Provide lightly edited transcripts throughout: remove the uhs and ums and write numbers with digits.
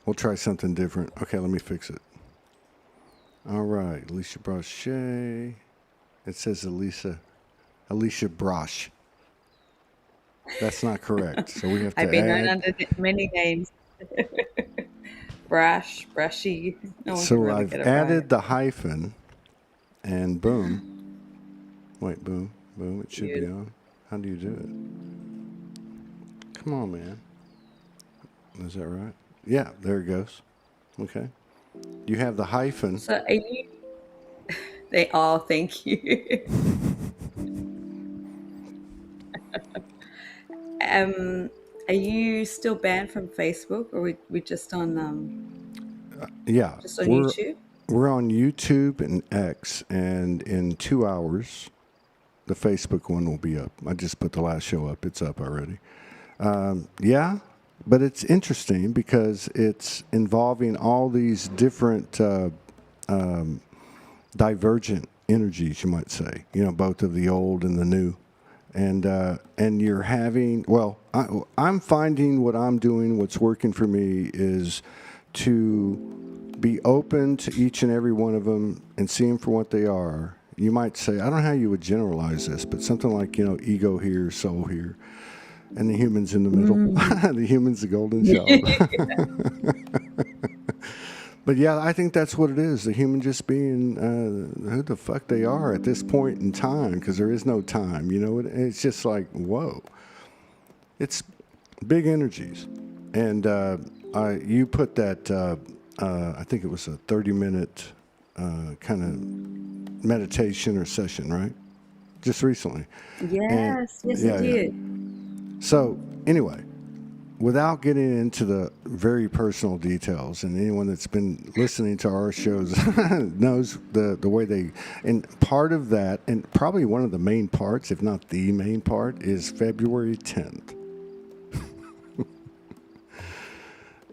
We'll try something different. Okay, let me fix it. All right, Alisha Braché. It says Alisha Brache. That's not correct. So we have I've to been known add. under many names. Brash, brushy. No one can So really I've get it right. added the hyphen, and boom. Wait, boom, boom. It should be Beautiful. on. How do you do it? Come on, man. Is that right? Yeah, there it goes. Okay. You have the hyphen. So are you? They are. Thank you. um, are you still banned from Facebook, or we Yeah, just on we're YouTube? we're on YouTube and X, and in 2 hours, the Facebook one will be up. I just put the last show up. It's up already. Yeah, but it's interesting because it's involving all these different divergent energies, you might say. Both of the old and the new, and you're having. Well, I'm finding what I'm doing. What's working for me is to be open to each and every one of them and see them for what they are. You might say, I don't know how you would generalize this, but something like, ego here, soul here, and the humans in the middle. Mm. The humans, the golden child. But yeah, I think that's what it is. The human just being who the fuck they are at this point in time, because there is no time. It's just like, whoa. It's big energies. And you put that, I think it was a 30-minute kind of meditation or session, right? Just recently. And Yes, yes, I yeah, yeah. did. So, anyway, without getting into the very personal details, and anyone that's been listening to our shows knows the way they, and part of that, and probably one of the main parts, if not the main part, is February 10th.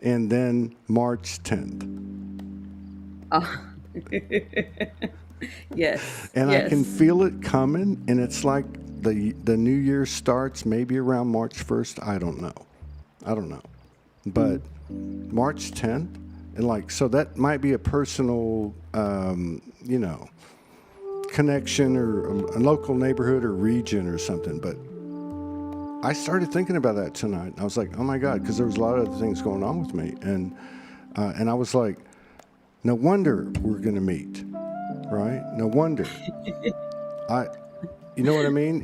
And then March 10th. Oh. Yes, And I can yes. feel it coming, and it's like the new year starts maybe around March 1st. I don't know. But March 10th, and like, so that might be a personal, connection or a local neighborhood or region or something. But I started thinking about that tonight. I was like, oh my God, because there was a lot of other things going on with me. And I was like, no wonder we're going to meet, right? No wonder. I, you know what I mean?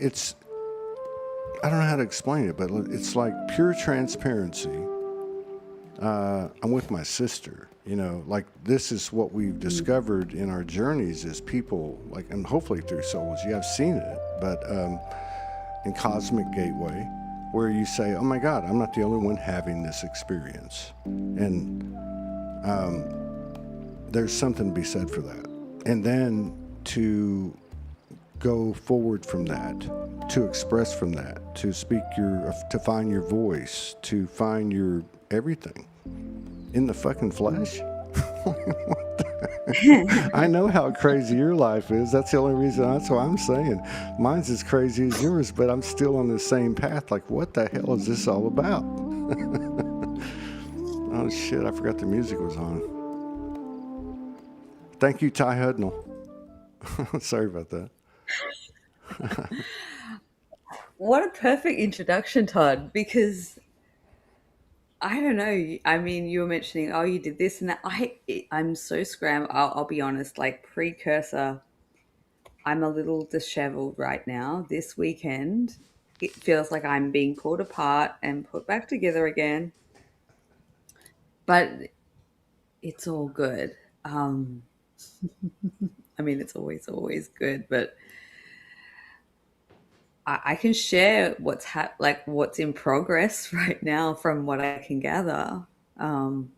I don't know how to explain it, but it's like pure transparency. I'm with my sister, like this is what we've discovered in our journeys as people, like, and hopefully through soulogy, I've seen it, but in Cosmic Gateway, where you say, oh my God, I'm not the only one having this experience. And there's something to be said for that. And then to go forward from that, to express from that, to to find your voice, to find your everything in the fucking flesh. I know how crazy your life is. That's the only reason. That's what I'm saying. Mine's as crazy as yours, but I'm still on the same path. Like, what the hell is this all about? Oh shit! I forgot the music was on. Thank you, Ty Hudnall. Sorry about that. What a perfect introduction, Todd, because I don't know. I mean, you were mentioning, oh, you did this and that. I'm so scrambled. I'll be honest, like precursor, I'm a little disheveled right now. This weekend, it feels like I'm being pulled apart and put back together again, but it's all good. Um, I mean, it's always good, but I can share like what's in progress right now from what I can gather. Um,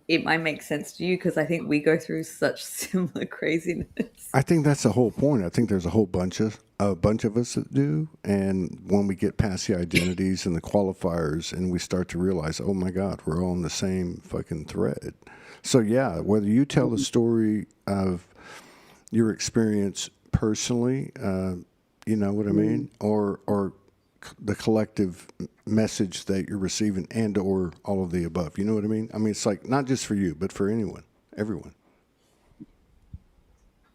it might make sense to you because I think we go through such similar craziness. I think that's the whole point. I think there's a bunch of us that do, and when we get past the identities and the qualifiers, and we start to realize, oh my God, we're all on the same fucking thread. So yeah, whether you tell the story of your experience personally, you know what I Mm. mean, or the collective message that you're receiving, and or all of the above. You know what I mean? I mean, it's like not just for you, but for anyone, everyone.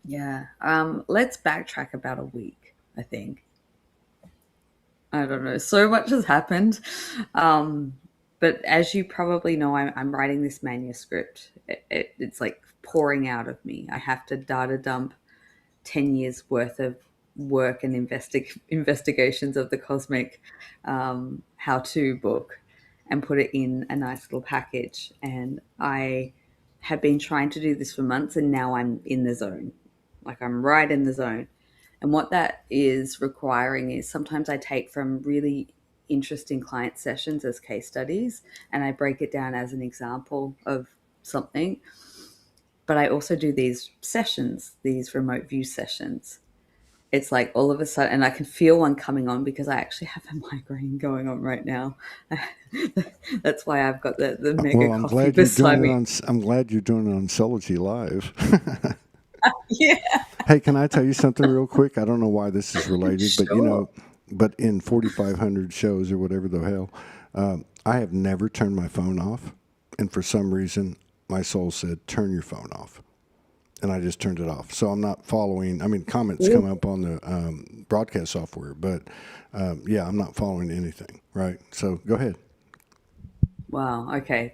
Yeah. Let's backtrack about a week, I think. I don't know. So much has happened. Um, but as you probably know, I'm writing this manuscript. It's like pouring out of me. I have to data dump 10 years worth of work and investigations of the cosmic how to book and put it in a nice little package. And I have been trying to do this for months, and now I'm in the zone. Like I'm right in the zone. And what that is requiring is sometimes I take from really interesting client sessions as case studies and I break it down as an example of something. But I also do these sessions, these remote view sessions. It's like all of a sudden, and I can feel one coming on because I actually have a migraine going on right now. That's why I've got the mega Well, I'm coffee glad you're doing beside it me. on. I'm glad you're doing it on Soulogy Live. Yeah, Hey, can I tell you something real quick? I don't know why this is related, but sure. but in 4,500 shows or whatever the hell, I have never turned my phone off, and for some reason, my soul said, "Turn your phone off," and I just turned it off. So I'm not following. I mean, comments come up on the broadcast software, but yeah, I'm not following anything. Right. So go ahead. Wow. Okay.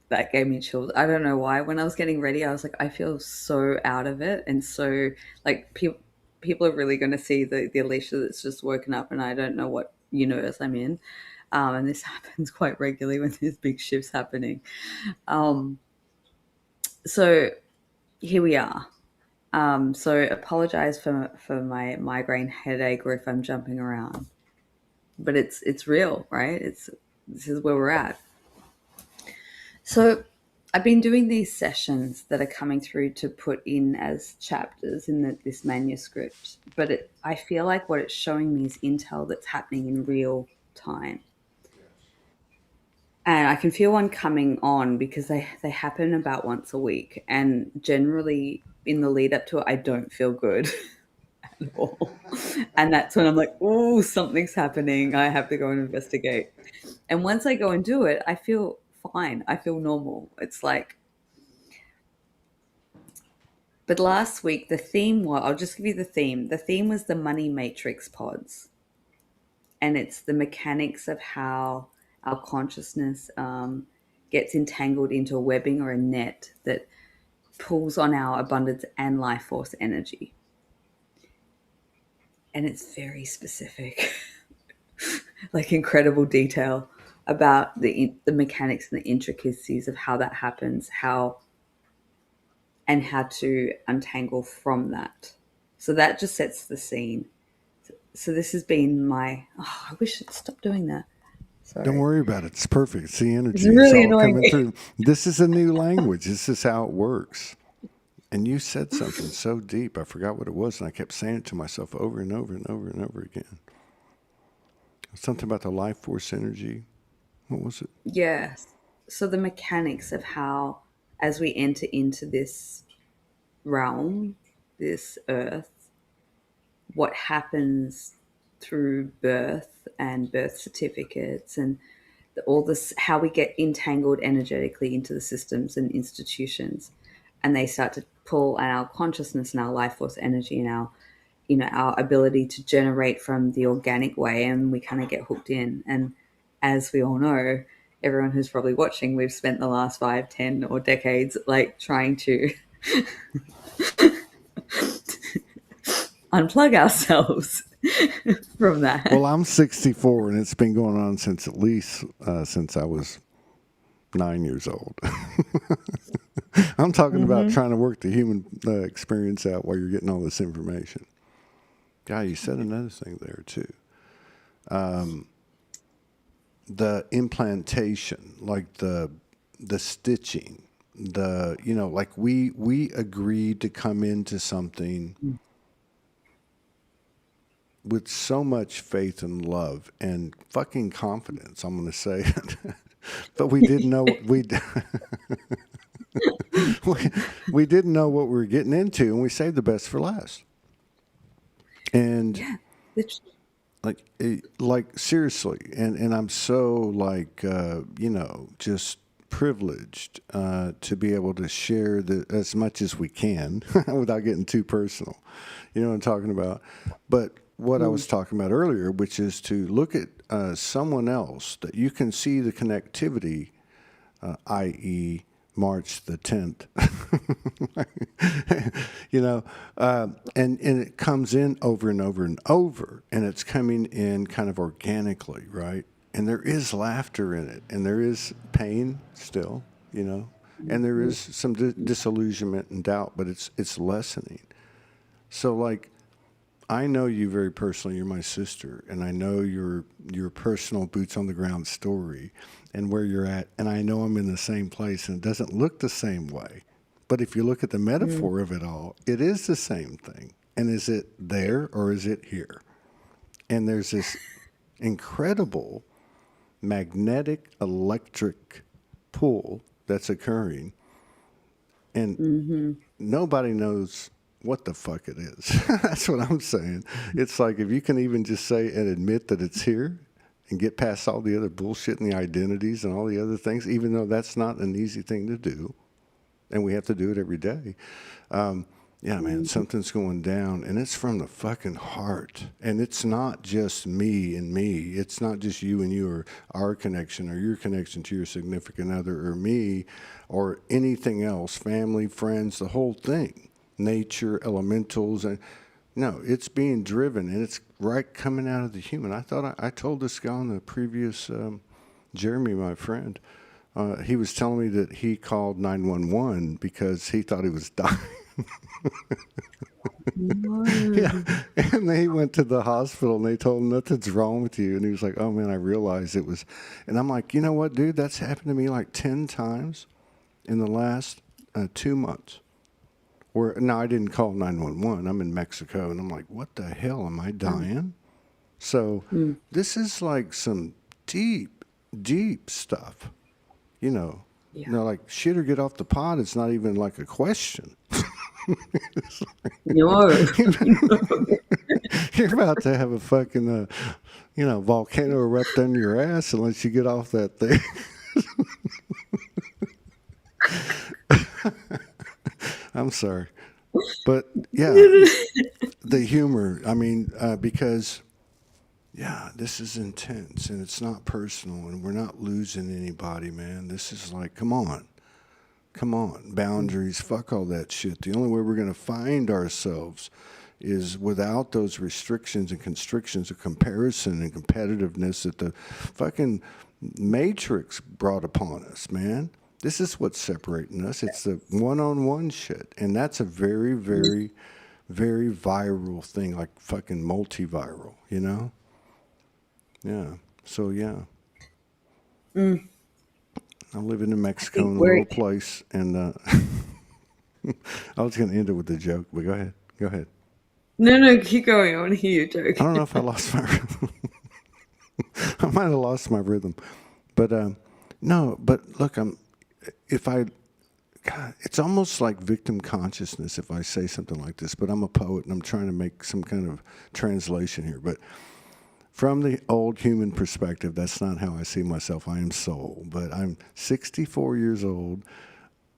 That gave me chills. I don't know why. When I was getting ready, I was like, I feel so out of it, and so like people are really going to see the Alicia that's just woken up, and I don't know what universe I'm in. And this happens quite regularly when there's big shifts happening. Um, so here we are. So apologize for my migraine headache or if I'm jumping around, but it's real, right? It's this is where we're at. So I've been doing these sessions that are coming through to put in as chapters in this manuscript, but I feel like what it's showing me is intel that's happening in real time. And I can feel one coming on because they happen about once a week. And generally, in the lead up to it, I don't feel good at all. And that's when I'm like, oh, something's happening. I have to go and investigate. And once I go and do it, I feel fine. I feel normal. It's like, but last week, the theme was, I'll just give you the theme. The theme was the money matrix pods. And it's the mechanics of how our consciousness gets entangled into a webbing or a net that pulls on our abundance and life force energy. And it's very specific, like incredible detail about the mechanics and the intricacies of how that happens, how to untangle from that. So that just sets the scene. So this has been my. Oh, I wish I'd stop doing that. Don't Sorry, worry about it. It's perfect. It's the it's energy. It's really all annoying coming me. through. This is a new language. This is how it works. And you said something so deep. I forgot what it was, and I kept saying it to myself over and over and over and over again. Something about the life force energy. What was it? Yes. So the mechanics of how, as we enter into this realm, this earth, what happens through birth and birth certificates and all this, how we get entangled energetically into the systems and institutions, and they start to pull on our consciousness and our life force energy and our ability to generate from the organic way, and we kind of get hooked in. And as we all know, everyone who's probably watching, we've spent the last 5, 10 or decades like trying to unplug ourselves from Well, that. I'm 64, and it's been going on since at least since I was 9 years old. I'm talking about Mm-hmm. trying to work the human experience out while you're getting all this information. Guy, you said another thing there too. The implantation, like the stitching, the like we agreed to come into something with so much faith and love and fucking confidence. I'm going to say it, but we didn't know we didn't know what we were getting into, and we saved the best for last. And Yeah, literally. like seriously, and I'm so like just privileged to be able to share as much as we can without getting too personal. You know what I'm talking about? But what I Mm. was talking about earlier, which is to look at someone else that you can see the connectivity, i.e., March the 10th, you know, and it comes in over and over and over, and it's coming in kind of organically, right? And there is laughter in it, and there is pain still, and there Mhm. is some disillusionment and doubt, but it's lessening. So like I know you very personally. You're my sister, and I know your personal boots on the ground story and where you're at. And I know I'm in the same place, and it doesn't look the same way. But if you look at the Mm. metaphor of it all, it is the same thing. And is it there or is it here? And there's this incredible magnetic electric pull that's occurring, and Mhm. nobody knows what the fuck it is. That's what I'm saying. It's like if you can even just say and admit that it's here and get past all the other bullshit and the identities and all the other things, even though that's not an easy thing to do, and we have to do it every day. Yeah, man, Mhm. something's going down, and it's from the fucking heart. And it's not just me and me. It's not just you and you, or our connection, or your connection to your significant other, or me, or anything else, family, friends, the whole thing, nature, elementals, and no, it's being driven, and it's right coming out of the human. I thought I told this guy on the previous Jeremy, my friend. He was telling me that he called 911 because he thought he was dying. Yeah. No. And they went to the hospital and they told him nothing's wrong with you. And he was like, oh man, I realized it was. And I'm like, you know what, dude? That's happened to me like 10 times in the last 2 months. Where now I didn't call 911. I'm in Mexico. And I'm like, what the hell? Am I Mm. dying? So Mm. this is like some deep, deep stuff. You know, Yeah. like shit or get off the pot. It's not even like a question. No. You're about to have a fucking, volcano erupt under your ass unless you get off that thing. I'm sorry. But yeah, the humor, I mean, because, yeah, this is intense and it's not personal and we're not losing anybody, man. This is like, come on. Come on. Boundaries, fuck all that shit. The only way we're going to find ourselves is without those restrictions and constrictions of comparison and competitiveness that the fucking matrix brought upon us, man. This is what's separating us. It's the one-on-one shit, and that's a very, very, very viral thing, like fucking multiviral. Yeah. So yeah, Mm. I'm living in I Mexico think in a we're little place, and I was going to end it with a joke, but go ahead. Go ahead. no, no. Keep going. I want to hear you I don't know joking. if I lost my rhythm. I might have lost my rhythm, but no. But look, if I God, it's almost like victim consciousness if I say something like this. But I'm a poet and I'm trying to make some kind of translation here. But from the old human perspective, that's not how I see myself. I am soul, but I'm 64 years old.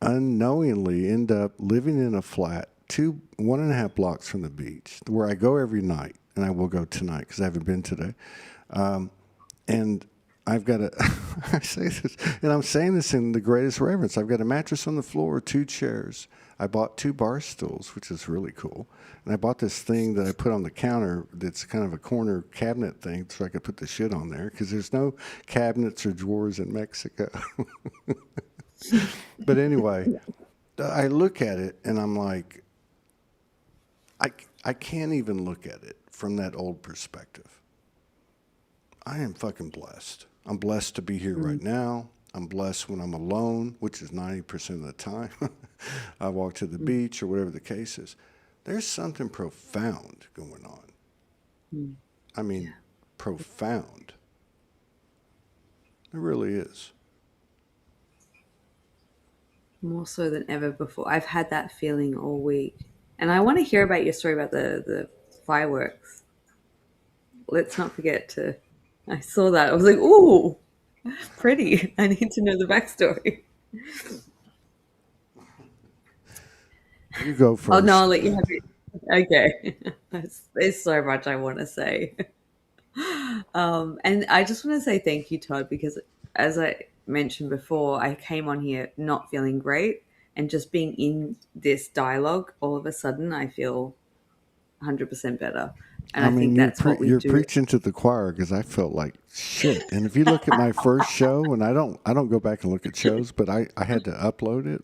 Unknowingly, end up living in a flat 1.5 blocks from the beach, where I go every night, and I will go tonight because I haven't been today. And I've got a, I say this, and I'm saying this in the greatest reverence. I've got a mattress on the floor, 2 chairs. I bought 2 bar stools, which is really cool. And I bought this thing that I put on the counter that's kind of a corner cabinet thing so I could put the shit on there because there's no cabinets or drawers in Mexico. But anyway, I look at it and I'm like, I, I can't even look at it from that old perspective. I am fucking blessed. I'm blessed to be here right Mm. now. I'm blessed when I'm alone, which is 90% of the time. I walk to the Mm. beach or whatever the case is. There's something profound going on. Mm. I mean, Yeah. profound. It really is. More so than ever before. I've had that feeling all week, and I want to hear about your story about the fireworks. let's not forget to. I saw that. I was like, ooh, pretty. I need to know the backstory. You go Oh no, first. I'll let you have it. Okay. There's so much I want to say. And I just want to say thank you, Todd, because as I mentioned before, I came on here not feeling great, and just being in this dialogue, all of a sudden I feel 100% better. And I I mean, think that's what we you're do. preaching to the choir because I felt like shit. And if you look at my first show, and I don't go back and look at shows, but I had to upload it,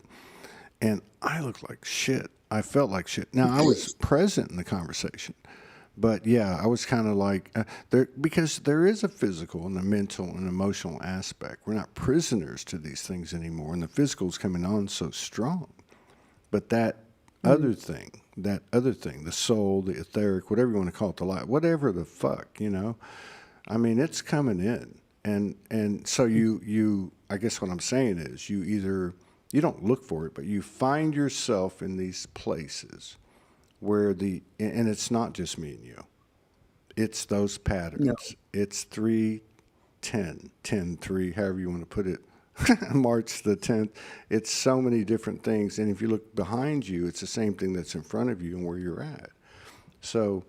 and I looked like shit. I felt like shit. Now I was present in the conversation, but yeah, I was kind of like there because there is a physical and a mental and emotional aspect. We're not prisoners to these things anymore, and the physical is coming on so strong. But Mm, that other thing, the soul, the etheric, whatever you want to call it, the light, whatever the fuck, you know, I mean, it's coming in, and so I guess what I'm saying is, you either you don't look for it, but you find yourself in these places where and it's not just me and you, it's those no, patterns. It's 3, 10, 10, 3, however you want to put it. March the 10th. It's so many different things. And if you look behind you, it's the same thing that's in front of you and where you're at. So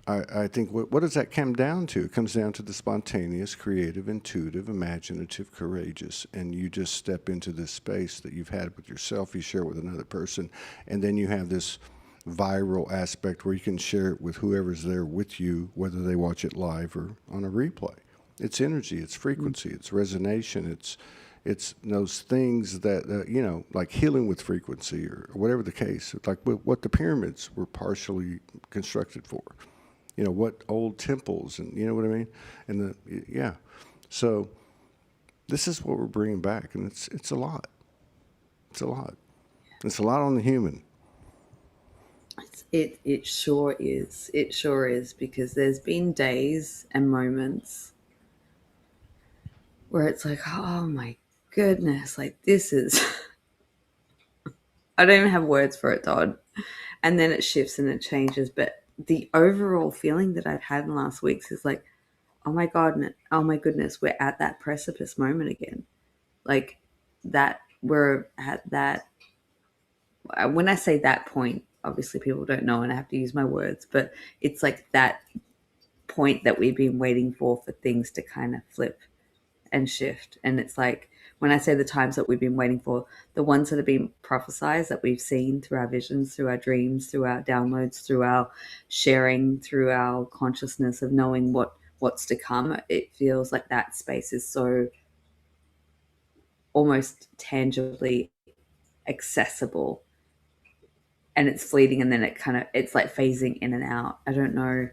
I think what does that come down to? It comes down to the spontaneous, creative, intuitive, imaginative, courageous. And you just step into this space that you've had with yourself, you share it with another person. And then you have this viral aspect where you can share it with whoever's there with you, whether they watch it live or on a replay. It's energy, it's mm, frequency, it's resonation, it's those things that like healing with frequency or whatever the case. Like what the pyramids were partially constructed for. What old temples, and you know what I mean, and yeah. So this is what we're bringing back, and it's a lot. It's a lot. It's a lot on the human. it sure is. It sure is, because there's been days and moments where it's like, oh my goodness, like this is. I don't even have words for it, Todd. And then it shifts and it changes, but the overall feeling that I've had in last weeks is like, oh my god, oh my goodness, we're at that precipice moment again. Like that, we're at that. When I say that point, obviously people don't know, and I have to use my words, but it's like that point that we've been waiting for things to kind of flip and shift. And it's like, when I say the times that we've been waiting for, the ones that have been prophesized, that we've seen through our visions, through our dreams, through our downloads, through our sharing, through our consciousness of knowing what's to come, it feels like that space is so almost tangibly accessible, and it's fleeting, and then it's like phasing in and out. I don't know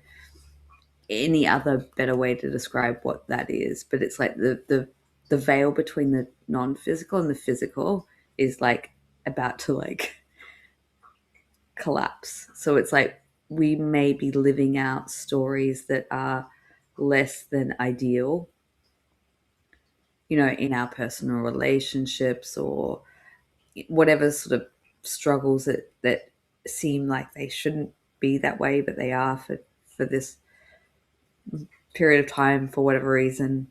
any other better way to describe what that is, but it's like the veil between the non-physical and the physical is like about to like collapse. So it's like we may be living out stories that are less than ideal, in our personal relationships, or whatever sort of struggles that seem like they shouldn't be that way, but they are for this period of time for whatever reason.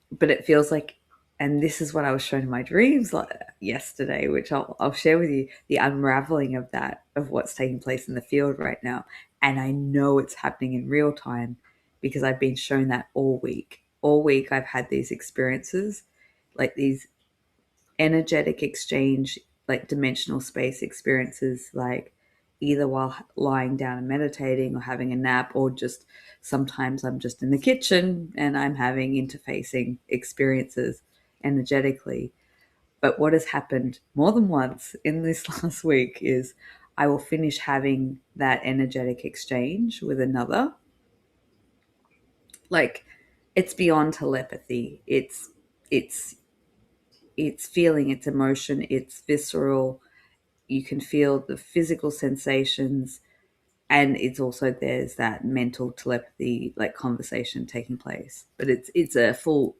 But it feels like, and this is what I was shown in my dreams yesterday, which I'll share with you, the unraveling of that, of what's taking place in the field right now. And I know it's happening in real time because I've been shown that all week. All week, I've had these experiences, like these energetic exchange, like dimensional space experiences, like either while lying down and meditating or having a nap, or just sometimes I'm just in the kitchen and I'm having interfacing experiences energetically. But what has happened more than once in this last week is I will finish having that energetic exchange with another. Like, it's beyond telepathy. It's feeling, it's emotion, it's visceral. You can feel the physical sensations, and it's also, there's that mental telepathy, like conversation taking place, but it's a full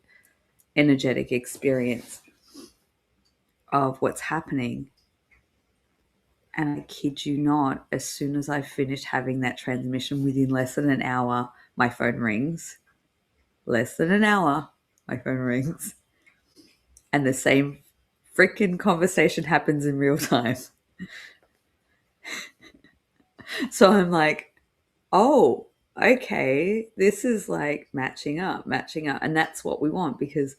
energetic experience of what's happening. And I kid you not, as soon as I finished having that transmission, within less than an hour, my phone rings. Less than an hour, my phone rings. And the same freaking conversation happens in real time. So I'm like, oh, okay, this is like matching up, matching up. And that's what we want, because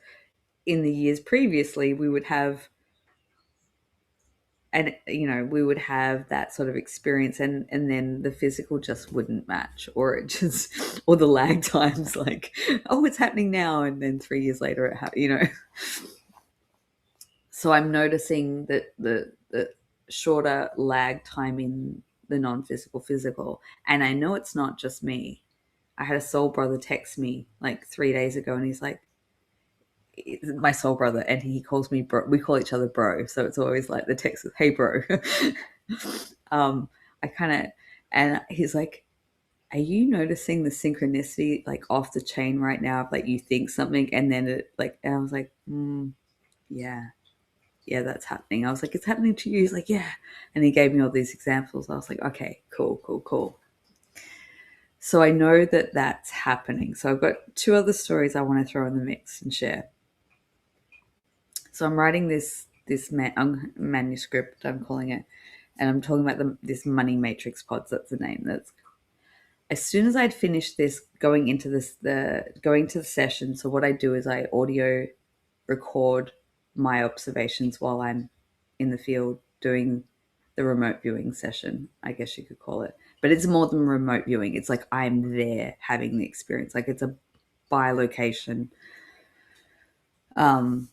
in the years previously, we would have, and we would have that sort of experience, and then the physical just wouldn't match, or it just, or the lag times, like, oh, it's happening now, and then 3 years later so I'm noticing that the shorter lag time in the non-physical physical, and I know it's not just me. I had a soul brother text me like 3 days ago, and he's like, my soul brother, and he calls me bro. We call each other bro, so it's always like the text is, "Hey, bro." I kind of, and he's like, "Are you noticing the synchronicity like off the chain right now? Of like you think something, and then it like," and I was like, "Yeah, yeah, that's happening." I was like, "It's happening to you." He's like, "Yeah," and he gave me all these examples. I was like, "Okay, cool, cool, cool." So I know that that's happening. So I've got two other stories I want to throw in the mix and share. So I'm writing this manuscript, I'm calling it, and I'm talking about this money matrix pods. That's the name. That's as soon as I'd finished this, going to the session. So what I do is I audio record my observations while I'm in the field doing the remote viewing session, I guess you could call it. But it's more than remote viewing. It's like I'm there having the experience. Like it's a bi-location, um,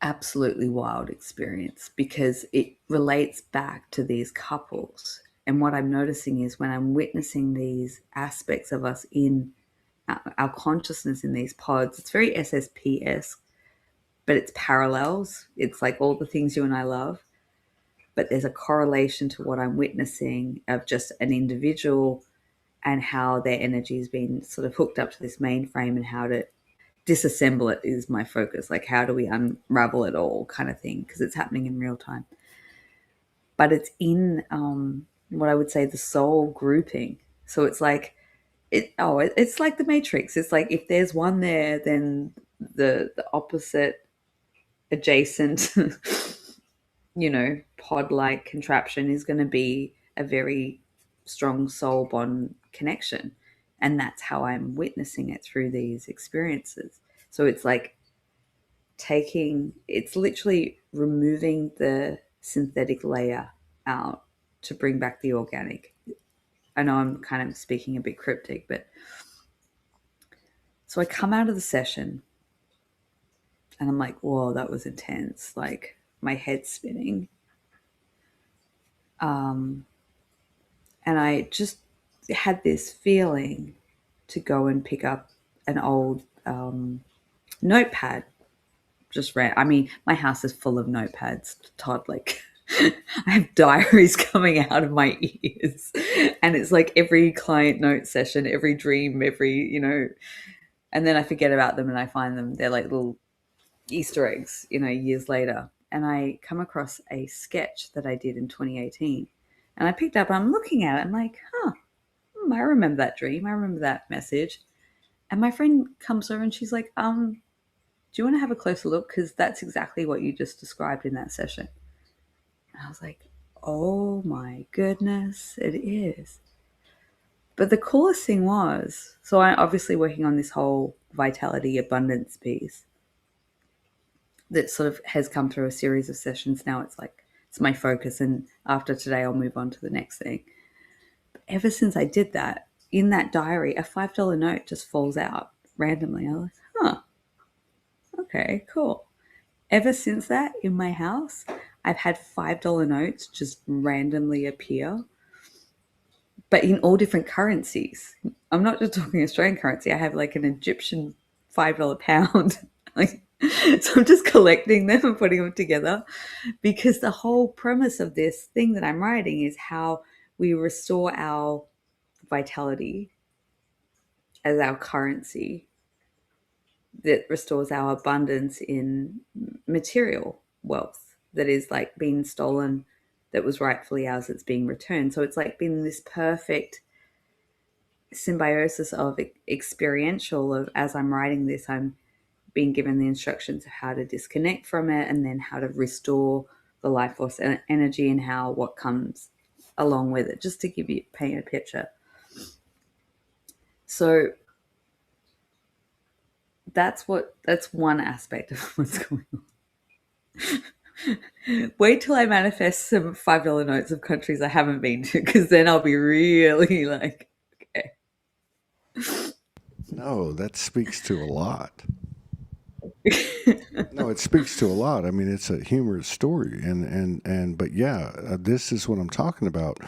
absolutely wild experience, because it relates back to these couples. And what I'm noticing is when I'm witnessing these aspects of us in our consciousness in these pods, it's very SSP-esque, but it's parallels. It's like all the things you and I love, but there's a correlation to what I'm witnessing of just an individual and how their energy has been sort of hooked up to this mainframe, and how to disassemble it is my focus. Like, how do we unravel it all, kind of thing, because it's happening in real time. But it's in what I would say the soul grouping. So it's like it's like the Matrix. It's like if there's one there, then the opposite adjacent pod like contraption is going to be a very strong soul bond connection. And that's how I'm witnessing it through these experiences. So it's like it's literally removing the synthetic layer out to bring back the organic. I know I'm kind of speaking a bit cryptic, but so I come out of the session and I'm like, whoa, that was intense. Like my head's spinning. And I just had this feeling to go and pick up an old notepad. I mean, my house is full of notepads, Todd. Like, I have diaries coming out of my ears, and it's like every client note session, every dream, and then I forget about them and I find them. They're like little Easter eggs, years later. And I come across a sketch that I did in 2018, and I picked up. I'm looking at it. I'm like, I remember that dream. I remember that message. And my friend comes over and she's like, do you want to have a closer look? Because that's exactly what you just described in that session. And I was like, oh my goodness, it is. But the coolest thing was, so I'm obviously working on this whole vitality abundance piece that sort of has come through a series of sessions now. It's like, it's my focus. And after today, I'll move on to the next thing. But ever since I did that, in that diary, a $5 note just falls out randomly. I was like, okay, cool. Ever since that, in my house, I've had $5 notes just randomly appear, but in all different currencies. I'm not just talking Australian currency. I have like an Egyptian $5 pound. Like, so I'm just collecting them and putting them together, because the whole premise of this thing that I'm writing is how we restore our vitality as our currency that restores our abundance in material wealth that is like being stolen, that was rightfully ours, that's being returned. So it's like been this perfect symbiosis of experiential of, as I'm writing this, I'm being given the instructions of how to disconnect from it and then how to restore the life force and energy and how what comes along with it, just to give you paint a picture. So that's one aspect of what's going on. Wait till I manifest some $5 notes of countries I haven't been to, because then I'll be really like, okay. No, that speaks to a lot. No, it speaks to a lot. I mean, it's a humorous story, and but yeah, this is what I'm talking about.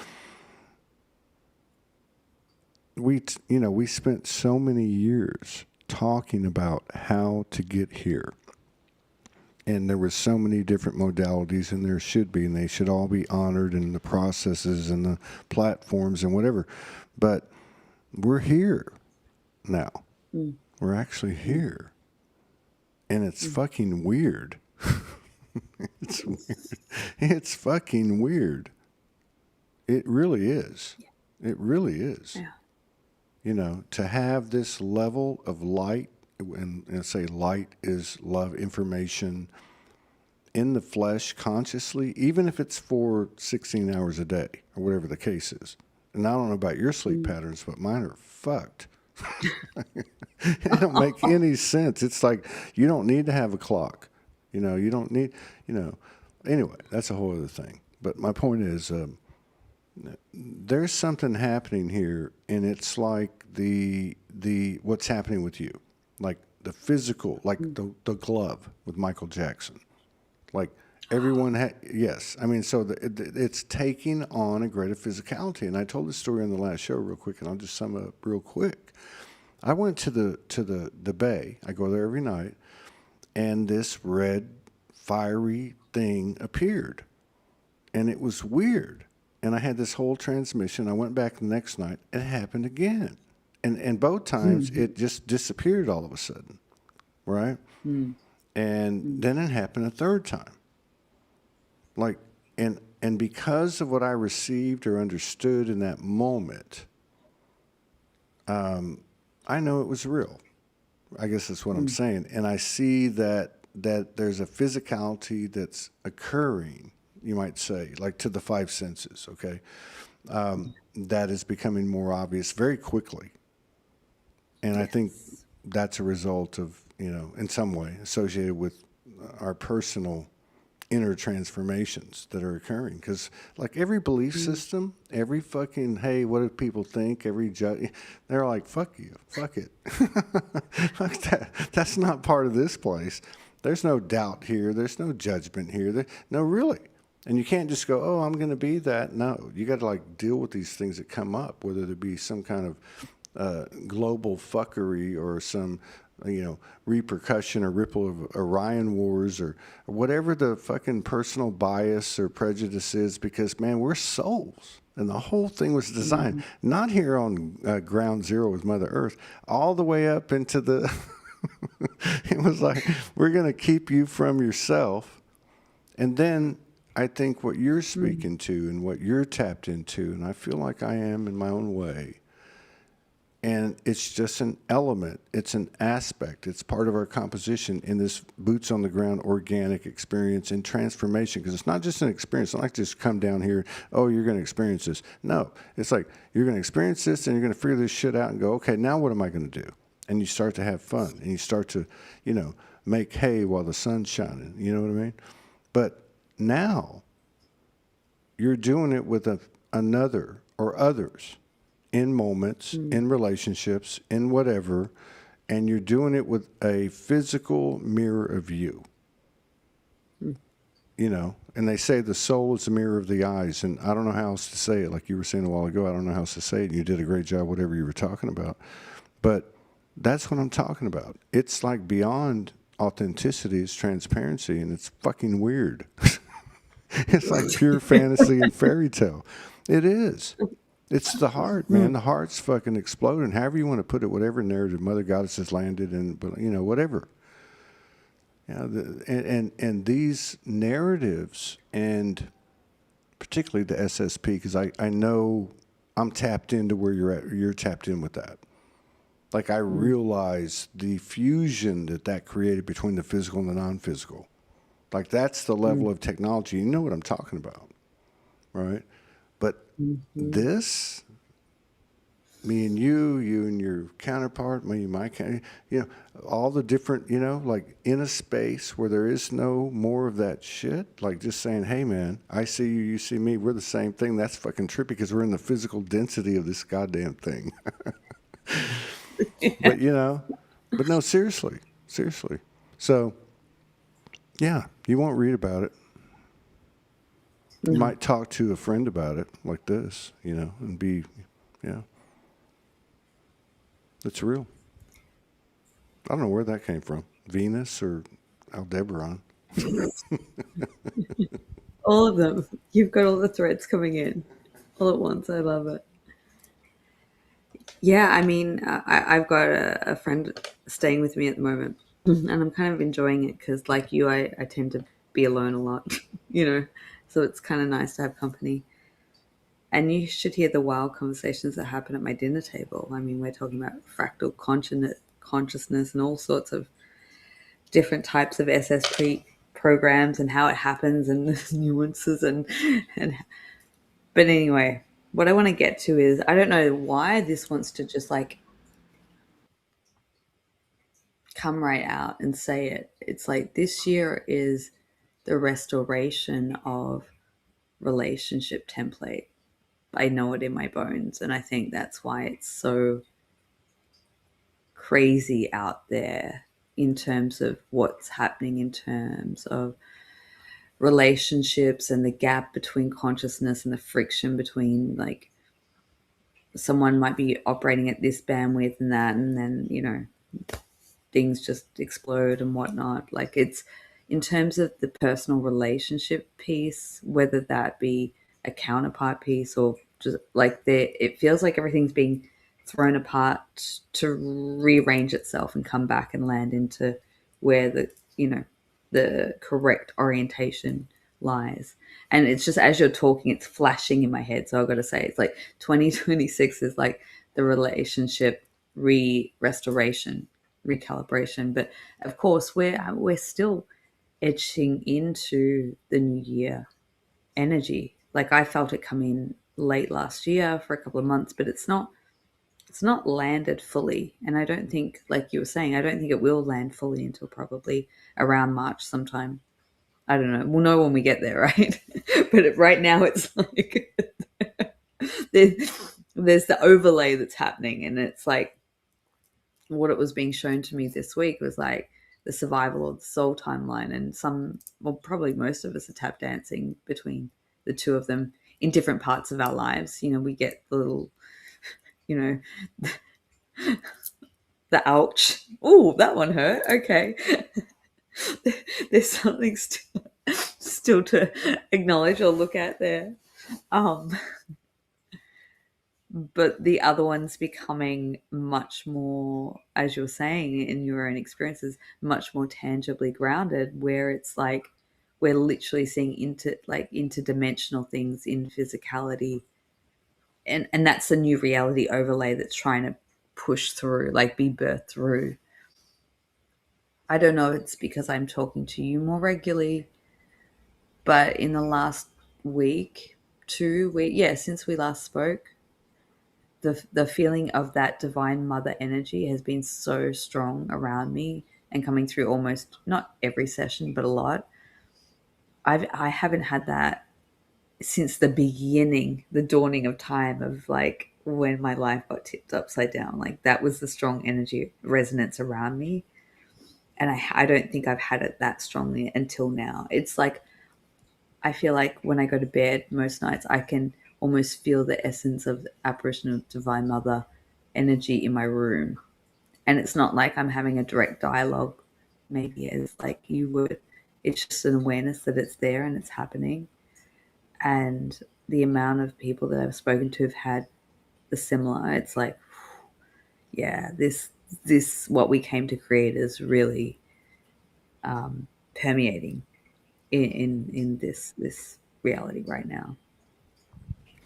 We spent so many years talking about how to get here, and there were so many different modalities, and there should be, and they should all be honored, and the processes and the platforms and whatever. But we're here now. Mm. We're actually here, and it's fucking weird. It's weird. It's fucking weird. It really is. It really is. Yeah. To have this level of light, and say light is love, information in the flesh consciously, even if it's for 16 hours a day or whatever the case is. And I don't know about your sleep patterns, but mine are fucked. It don't make any sense. It's like you don't need to have a clock. You don't need, anyway, that's a whole other thing. But my point is, there's something happening here, and it's like the what's happening with you, like the physical, like the glove with Michael Jackson, like everyone yes, I mean, so it's taking on a greater physicality. And I told this story on the last show real quick, and I'll just sum it up real quick. I went to the bay. I go there every night, and this red fiery thing appeared, and it was weird. And I had this whole transmission. I went back the next night. It happened again. And both times it just disappeared all of a sudden. Right? And then it happened a third time. Like, and because of what I received or understood in that moment, I know it was real. I guess that's what I'm saying. And I see that there's a physicality that's occurring, you might say, like to the five senses, okay? That is becoming more obvious very quickly. And I think that's a result of, in some way associated with our personal inner transformations that are occurring. Because like every belief system, every fucking, hey, what do people think? Every judge, they're like, fuck you, fuck it. Fuck that. That's not part of this place. There's no doubt here. There's no judgment here. No, really. And you can't just go, oh, I'm going to be that. No, you got to like deal with these things that come up, whether there be some kind of global fuckery or some, repercussion or ripple of Orion wars or whatever the fucking personal bias or prejudice is, because, man, we're souls. And the whole thing was designed, not here on ground zero with Mother Earth, all the way up into the, it was like, we're going to keep you from yourself. And then I think what you're speaking to and what you're tapped into, and I feel like I am in my own way, and it's just an element, it's an aspect, it's part of our composition in this boots on the ground organic experience and transformation. Because it's not just an experience. It's not like just come down here, oh, you're going to experience this. No, it's like you're going to experience this and you're going to figure this shit out and go, okay, now what am I going to do? And you start to have fun and you start to, make hay while the sun's shining. You know what I mean? But now you're doing it with another or others in moments, in relationships, in whatever, and you're doing it with a physical mirror of you. And they say the soul is the mirror of the eyes, and I don't know how else to say it. Like you were saying a while ago, I don't know how else to say it, and you did a great job, whatever you were talking about. But that's what I'm talking about. It's like beyond authenticity, it's transparency, and it's fucking weird. It's like pure fantasy and fairy tale. It is. It's the heart, man. The heart's fucking exploding. However you want to put it, whatever narrative Mother Goddess has landed in, but whatever. And these narratives, and particularly the SSP, because I know I'm tapped into where you're at. You're tapped in with that. Like I Mm, realize the fusion that created between the physical and the non-physical. Like that's the level mm, of technology. You know what I'm talking about, right? But mhm. this, me and you and your counterpart, me and my you know, all the different, like in a space where there is no more of that shit, like just saying, hey man, I see you, you see me, we're the same thing. That's fucking trippy because we're in the physical density of this goddamn thing. But but no, seriously, seriously. So yeah, you won't read about it. You No. might talk to a friend about it like this, and be, yeah, it's real. I don't know where that came from. Venus or Aldebaran. All of them. You've got all the threads coming in all at once. I love it. Yeah, I mean, I've got a friend staying with me at the moment, and I'm kind of enjoying it because, like you, I tend to be alone a lot, you know, so it's kind of nice to have company. And you should hear the wild conversations that happen at my dinner table. I mean, we're talking about fractal consciousness and all sorts of different types of SSP programs and how it happens and the nuances and but anyway, what I want to get to is I don't know why this wants to just like come right out and say it. It's like this year is the restoration of relationship template. I know it in my bones, and I think that's why it's so crazy out there in terms of what's happening in terms of relationships and the gap between consciousness and the friction between like someone might be operating at this bandwidth and that, and then things just explode and whatnot. Like it's in terms of the personal relationship piece, whether that be a counterpart piece or just like there, it feels like everything's being thrown apart to rearrange itself and come back and land into where the correct orientation lies. And it's just as you're talking, it's flashing in my head. So I've got to say, it's like 2026 is like the relationship restoration recalibration. But of course, we're still edging into the new year energy. Like I felt it come in late last year for a couple of months, but it's not landed fully. And I don't think, like you were saying, I don't think it will land fully until probably around March sometime. I don't know. We'll know when we get there, right? But right now, it's like there's the overlay that's happening, and it's like what it was being shown to me this week was like the survival of the soul timeline, and well, probably most of us are tap dancing between the two of them in different parts of our lives. We get the little, you know, the ouch. Oh, that one hurt. Okay. There's something still to acknowledge or look at there. Um, but the other one's becoming much more, as you're saying in your own experiences, much more tangibly grounded, where it's like we're literally seeing interdimensional things in physicality, and that's the new reality overlay that's trying to push through, like be birthed through. I don't know if it's because I'm talking to you more regularly, but in the last week, 2 weeks, yeah, since we last spoke, the feeling of that divine mother energy has been so strong around me and coming through almost not every session but a lot. I haven't had that since the beginning, the dawning of time, of like when my life got tipped upside down. Like that was the strong energy resonance around me, and I don't think I've had it that strongly until now. It's like I feel like when I go to bed most nights, I can almost feel the essence of the apparition of Divine Mother energy in my room. And it's not like I'm having a direct dialogue, maybe as like you would. It's just an awareness that it's there and it's happening. And the amount of people that I've spoken to have had the similar, it's like, yeah, this what we came to create is really permeating in this reality right now.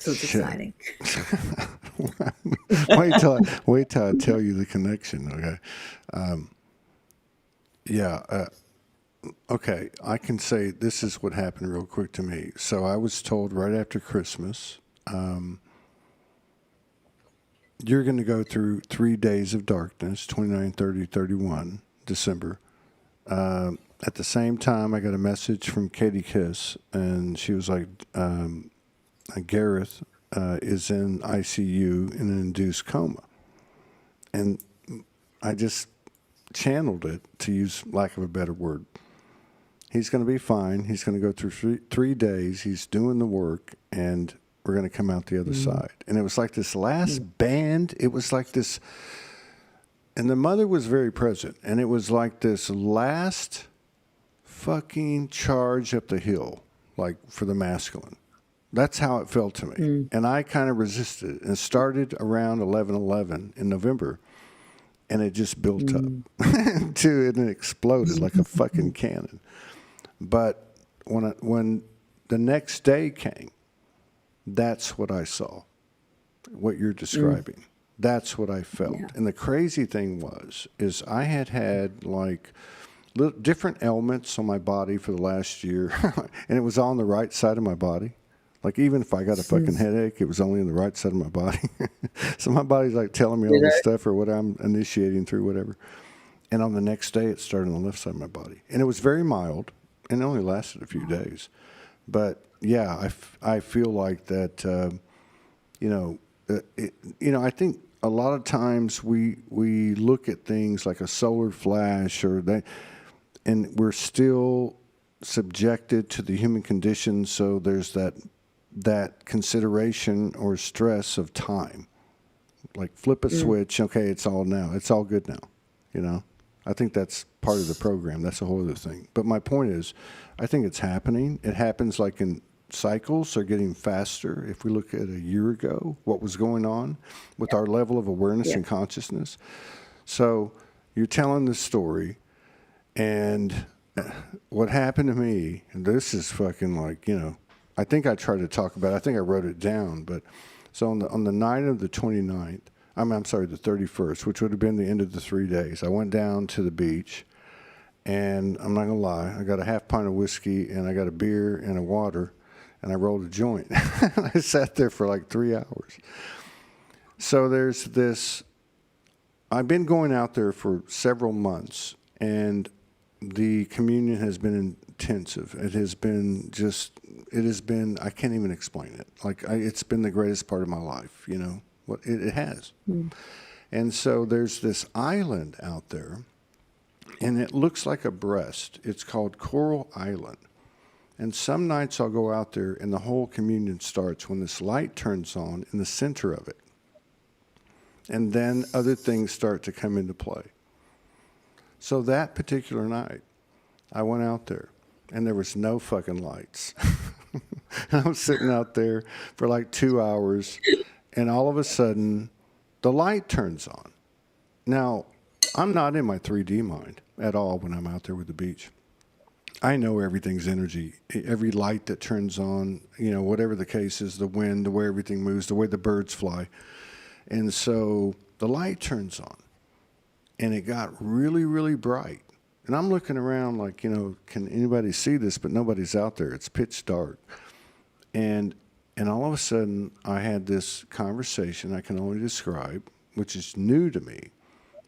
So it's Shit. exciting. Wait till I tell you the connection. Okay. Yeah. Okay. I can say this is what happened real quick to me. So I was told right after Christmas, you're going to go through 3 days of darkness, 29, 30, 31 December. At the same time, I got a message from Katie Kiss, and she was like, Gareth is in ICU in an induced coma. And I just channeled it, to use lack of a better word. He's going to be fine. He's going to go through 3 days. He's doing the work, and we're going to come out the other side. And it was like this last band. It was like this, and the mother was very present. And it was like this last fucking charge up the hill, like for the masculine. That's how it felt to me. And I kind of resisted it. And it started around 11/11 in November. And it just built up to it, and it exploded like a fucking cannon. But when the next day came, that's what I saw, what you're describing. That's what I felt. Yeah. And the crazy thing is I had like different ailments on my body for the last year, and it was all on the right side of my body. Like, even if I got a fucking headache, it was only on the right side of my body. So my body's like telling me all this stuff, or what I'm initiating through, whatever. And on the next day, it started on the left side of my body. And it was very mild, and it only lasted a few days. But yeah, I feel like that, I think a lot of times we look at things like a solar flash, and we're still subjected to the human condition. So there's that consideration or stress of time. Like, flip a switch, okay, it's all good now, I think that's part of the program. That's a whole other thing. But my point is, I think it's happening. It happens like in cycles. They're getting faster. If we look at a year ago, what was going on with our level of awareness and consciousness. So you're telling the story, and what happened to me, and this is fucking like, I think I tried to talk about it. I think I wrote it down. But so on the night of the 29th, I'm sorry, the 31st, which would have been the end of the 3 days, I went down to the beach, and I'm not going to lie, I got a half pint of whiskey, and I got a beer and a water, and I rolled a joint. I sat there for like 3 hours. So there's this, I've been going out there for several months, and the communion has been intensive. It has been, I can't even explain it. Like, it's been the greatest part of my life, What it has. And so there's this island out there, and it looks like a breast. It's called Coral Island. And some nights I'll go out there, and the whole communion starts when this light turns on in the center of it. And then other things start to come into play. So that particular night, I went out there, and there was no fucking lights. And I was sitting out there for like 2 hours, and all of a sudden, the light turns on. Now, I'm not in my 3D mind at all when I'm out there with the beach. I know everything's energy. Every light that turns on, whatever the case is, the wind, the way everything moves, the way the birds fly. And so the light turns on, and it got really, really bright. And I'm looking around like, can anybody see this? But nobody's out there. It's pitch dark. And all of a sudden, I had this conversation I can only describe, which is new to me,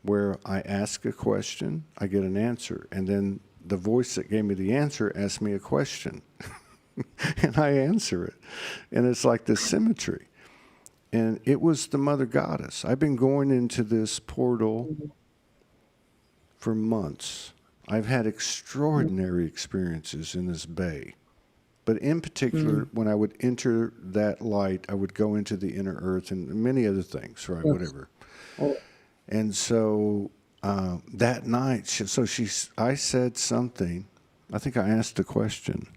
where I ask a question, I get an answer, and then the voice that gave me the answer asked me a question, and I answer it. And it's like this symmetry. And it was the Mother Goddess. I've been going into this portal for months. I've had extraordinary experiences in this bay. But in particular, when I would enter that light, I would go into the inner earth and many other things, right? Whatever. And so that night, I said something. I think I asked a question.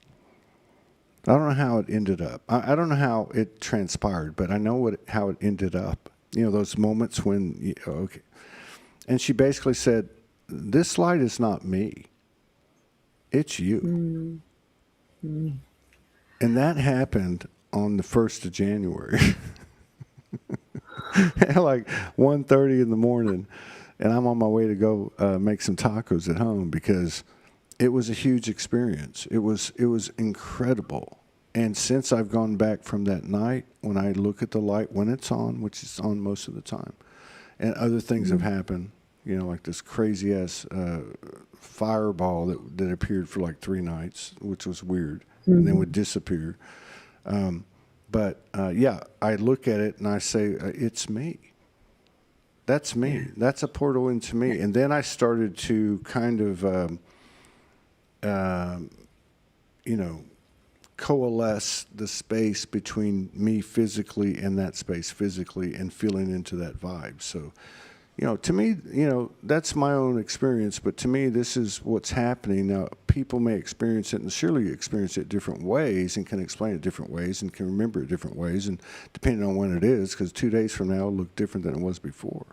I don't know how it ended up. I don't know how it transpired, but I know how it ended up. Those moments when, okay. And she basically said, "This light is not me. It's you." And that happened on the 1st of January at like 1:30 in the morning, and I'm on my way to go make some tacos at home because it was a huge experience. It was incredible. And since I've gone back from that night, when I look at the light when it's on, which is on most of the time, and other things have happened, like this crazy ass fireball that appeared for like 3 nights, which was weird, and then would disappear. But yeah, I look at it and I say, it's me. That's Yeah. me. That's a portal into me. And then I started to kind of, um, you know, coalesce the space between me physically and that space physically and feeling into that vibe. So, to me, that's my own experience, but to me, this is what's happening. Now, people may experience it and surely experience it different ways and can explain it different ways and can remember it different ways, and depending on when it is, because 2 days from now will look different than it was before.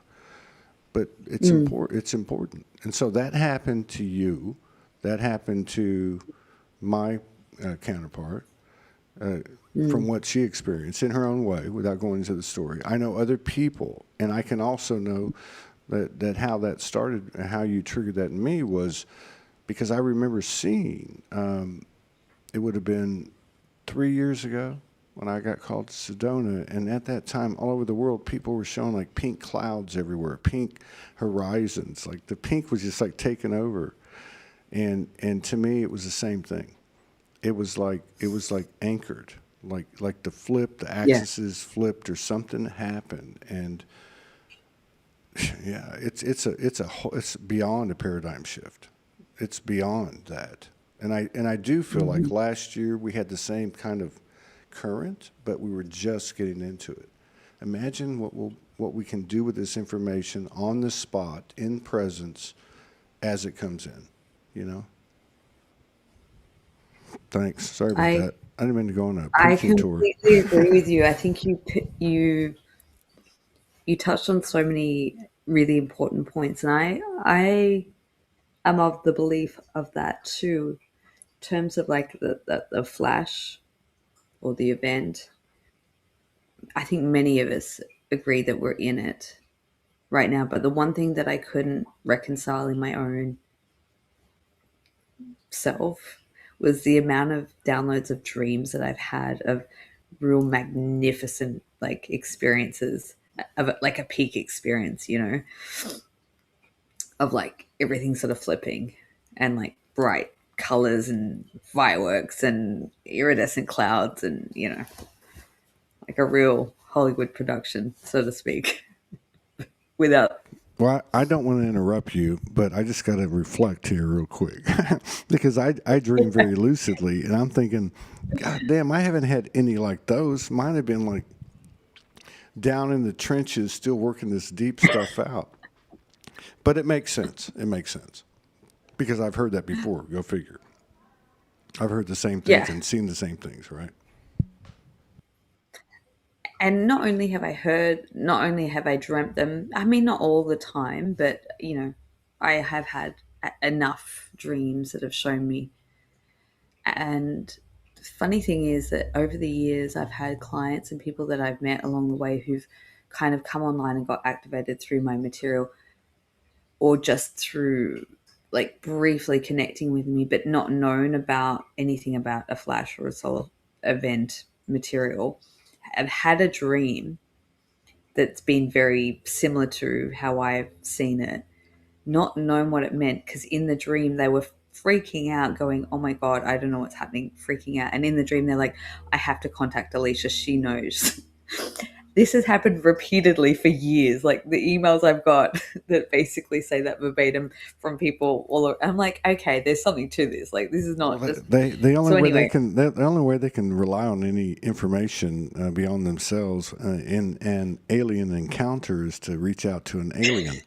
But it's Mm. important. It's important. And so that happened to you. That happened to my counterpart uh, from Mm. what she experienced in her own way without going into the story. I know other people, and I can also know that how that started and how you triggered that in me was because I remember seeing, it would have been 3 years ago when I got called to Sedona, and at that time, all over the world, people were showing like pink clouds everywhere, pink horizons. Like the pink was just like taking over, and to me, it was the same thing. It was like anchored, like the Yeah. axis is flipped or something happened, and yeah, it's beyond a paradigm shift. It's beyond that, and I do feel like Hmm. last year we had the same kind of current, but we were just getting into it. Imagine what we can do with this information on the spot in presence as it comes in. You know. Thanks. Sorry about I that. I didn't mean to go on a I preaching tour. completely agree with you. I think you touched on so many really important points, and I am of the belief of that too. In terms of like the flash or the event, I think many of us agree that we're in it right now. But the one thing that I couldn't reconcile in my own self was the amount of downloads of dreams that I've had of real magnificent like experiences of like a peak experience, of like everything sort of flipping and like bright colors and fireworks and iridescent clouds and like a real Hollywood production, so to speak, without. Well, I don't want to interrupt you, but I just got to reflect here real quick because I dream very lucidly, and I'm thinking, God damn, I haven't had any like those. Mine have been like down in the trenches, still working this deep stuff out. But it makes sense. It makes sense because I've heard that before. Go figure. I've heard the same things Yeah. and seen the same things, right? And not only have I dreamt them, I mean, not all the time, but, I have had enough dreams that have shown me. And the funny thing is that over the years, I've had clients and people that I've met along the way who've kind of come online and got activated through my material or just through like briefly connecting with me, but not known about anything about a flash or a solar event material. I've had a dream that's been very similar to how I've seen it, not knowing what it meant, because in the dream they were freaking out, going, "Oh my God, I don't know what's happening," freaking out. And in the dream, they're like, "I have to contact Alicia. She knows." This has happened repeatedly for years. Like the emails I've got that basically say that verbatim from people all over. I'm like, okay, there's something to this. Like, this is Well, not just. the only So, way they anyway, can the only way they can rely on any information beyond themselves in an alien encounter is to reach out to an alien.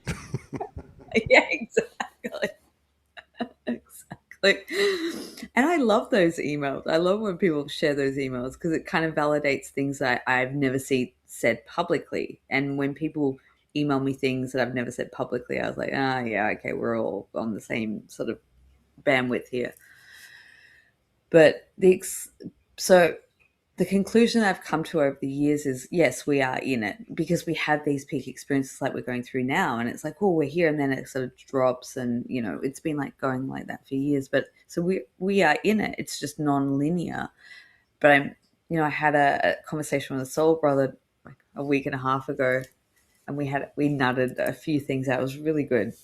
yeah, exactly. Exactly. And I love those emails. I love when people share those emails because it kind of validates things that I've never seen said publicly. And when people email me things that I've never said publicly, I was like, ah, yeah, okay, we're all on the same sort of bandwidth here. But so the conclusion I've come to over the years is yes, we are in it because we have these peak experiences like we're going through now. And it's like, oh, we're here. And then it sort of drops. And, it's been like going like that for years. But so we are in it. It's just non-linear. But I had a conversation with a soul brother like a week and a half ago. And we nutted a few things out. It was really good.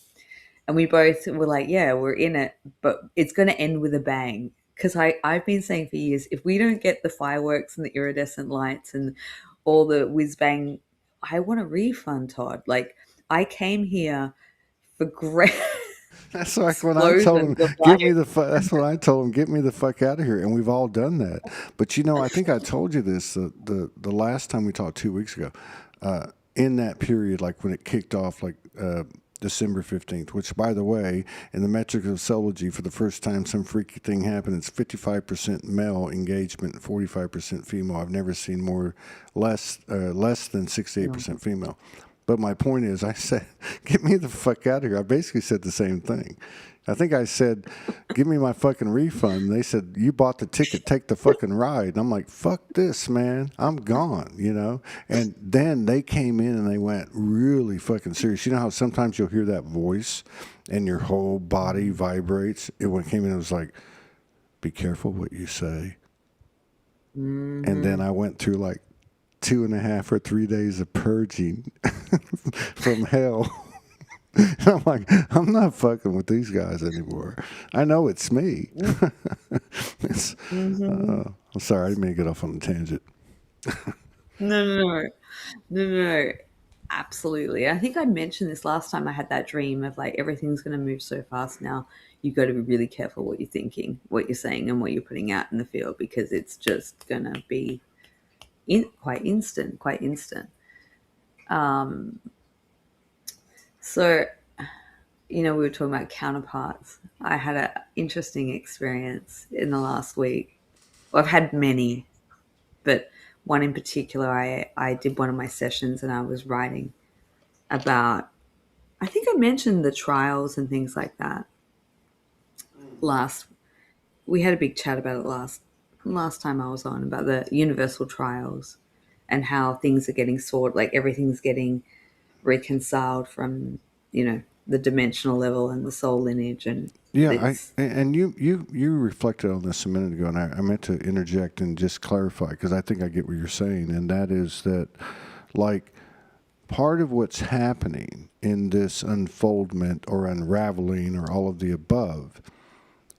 And we both were like, yeah, we're in it, but it's going to end with a bang. Because I've been saying for years, if we don't get the fireworks and the iridescent lights and all the whiz bang, I want a refund, Todd. Like, I came here for great That's like when I told him, explosions of "Get me light. the." That's what I told him, "Get me the fuck out of here." And we've all done that. But I think I told you this the last time we talked 2 weeks ago. In that period, like when it kicked off, like December 15th, which, by the way, in the metric of soulogy, for the first time, some freaky thing happened. It's 55% male engagement, 45% female. I've never seen less than 68% female. But my point is, I said, get me the fuck out of here. I basically said the same thing. I think I said, give me my fucking refund. And they said, you bought the ticket, take the fucking ride. And I'm like, fuck this, man. I'm gone. And then they came in and they went really fucking serious. You know how sometimes you'll hear that voice and your whole body vibrates? It when it came in, it was like, be careful what you say. And then I went through like 2.5 or 3 days of purging from hell. I'm like, I'm not fucking with these guys anymore. I know it's me. I'm sorry, I didn't mean to get off on a tangent. No, no, no, no, no, no. Absolutely. I think I mentioned this last time I had that dream of like everything's going to move so fast now. You got to be really careful what you're thinking, what you're saying, and what you're putting out in the field because it's just going to be quite instant, quite instant. So, we were talking about counterparts. I had an interesting experience in the last week. Well, I've had many, but one in particular, I did one of my sessions and I was writing about, I think I mentioned the trials and things like that last. We had a big chat about it last time I was on about the universal trials and how things are getting sorted, like everything's getting reconciled from the dimensional level and the soul lineage, and Yeah, it's you reflected on this a minute ago, and I meant to interject and just clarify because I think I get what you're saying, and that is that, like, part of what's happening in this unfoldment or unraveling or all of the above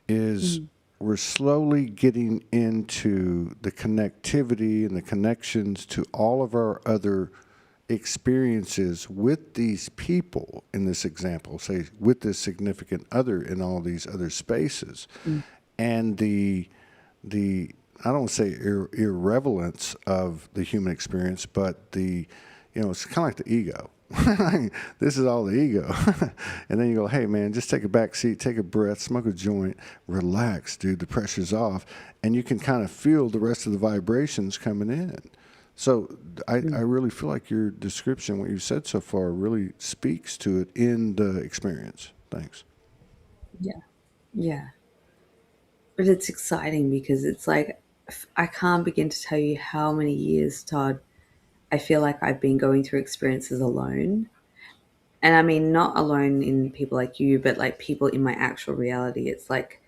is we're slowly getting into the connectivity and the connections to all of our other experiences with these people in this example, say with this significant other in all these other spaces, and the I don't say irrelevance of the human experience, but it's kind of like the ego. This is all the ego. And then you go, hey man, just take a back seat, take a breath, smoke a joint, relax, dude, the pressure's off, and you can kind of feel the rest of the vibrations coming in. So I really feel like your description, what you said so far, really speaks to it in the experience. Thanks. yeah, yeah. But it's exciting because it's like I can't begin to tell you how many years, Todd, I feel like I've been going through experiences alone. And I mean, not alone in people like you, but like people in my actual reality. It's like,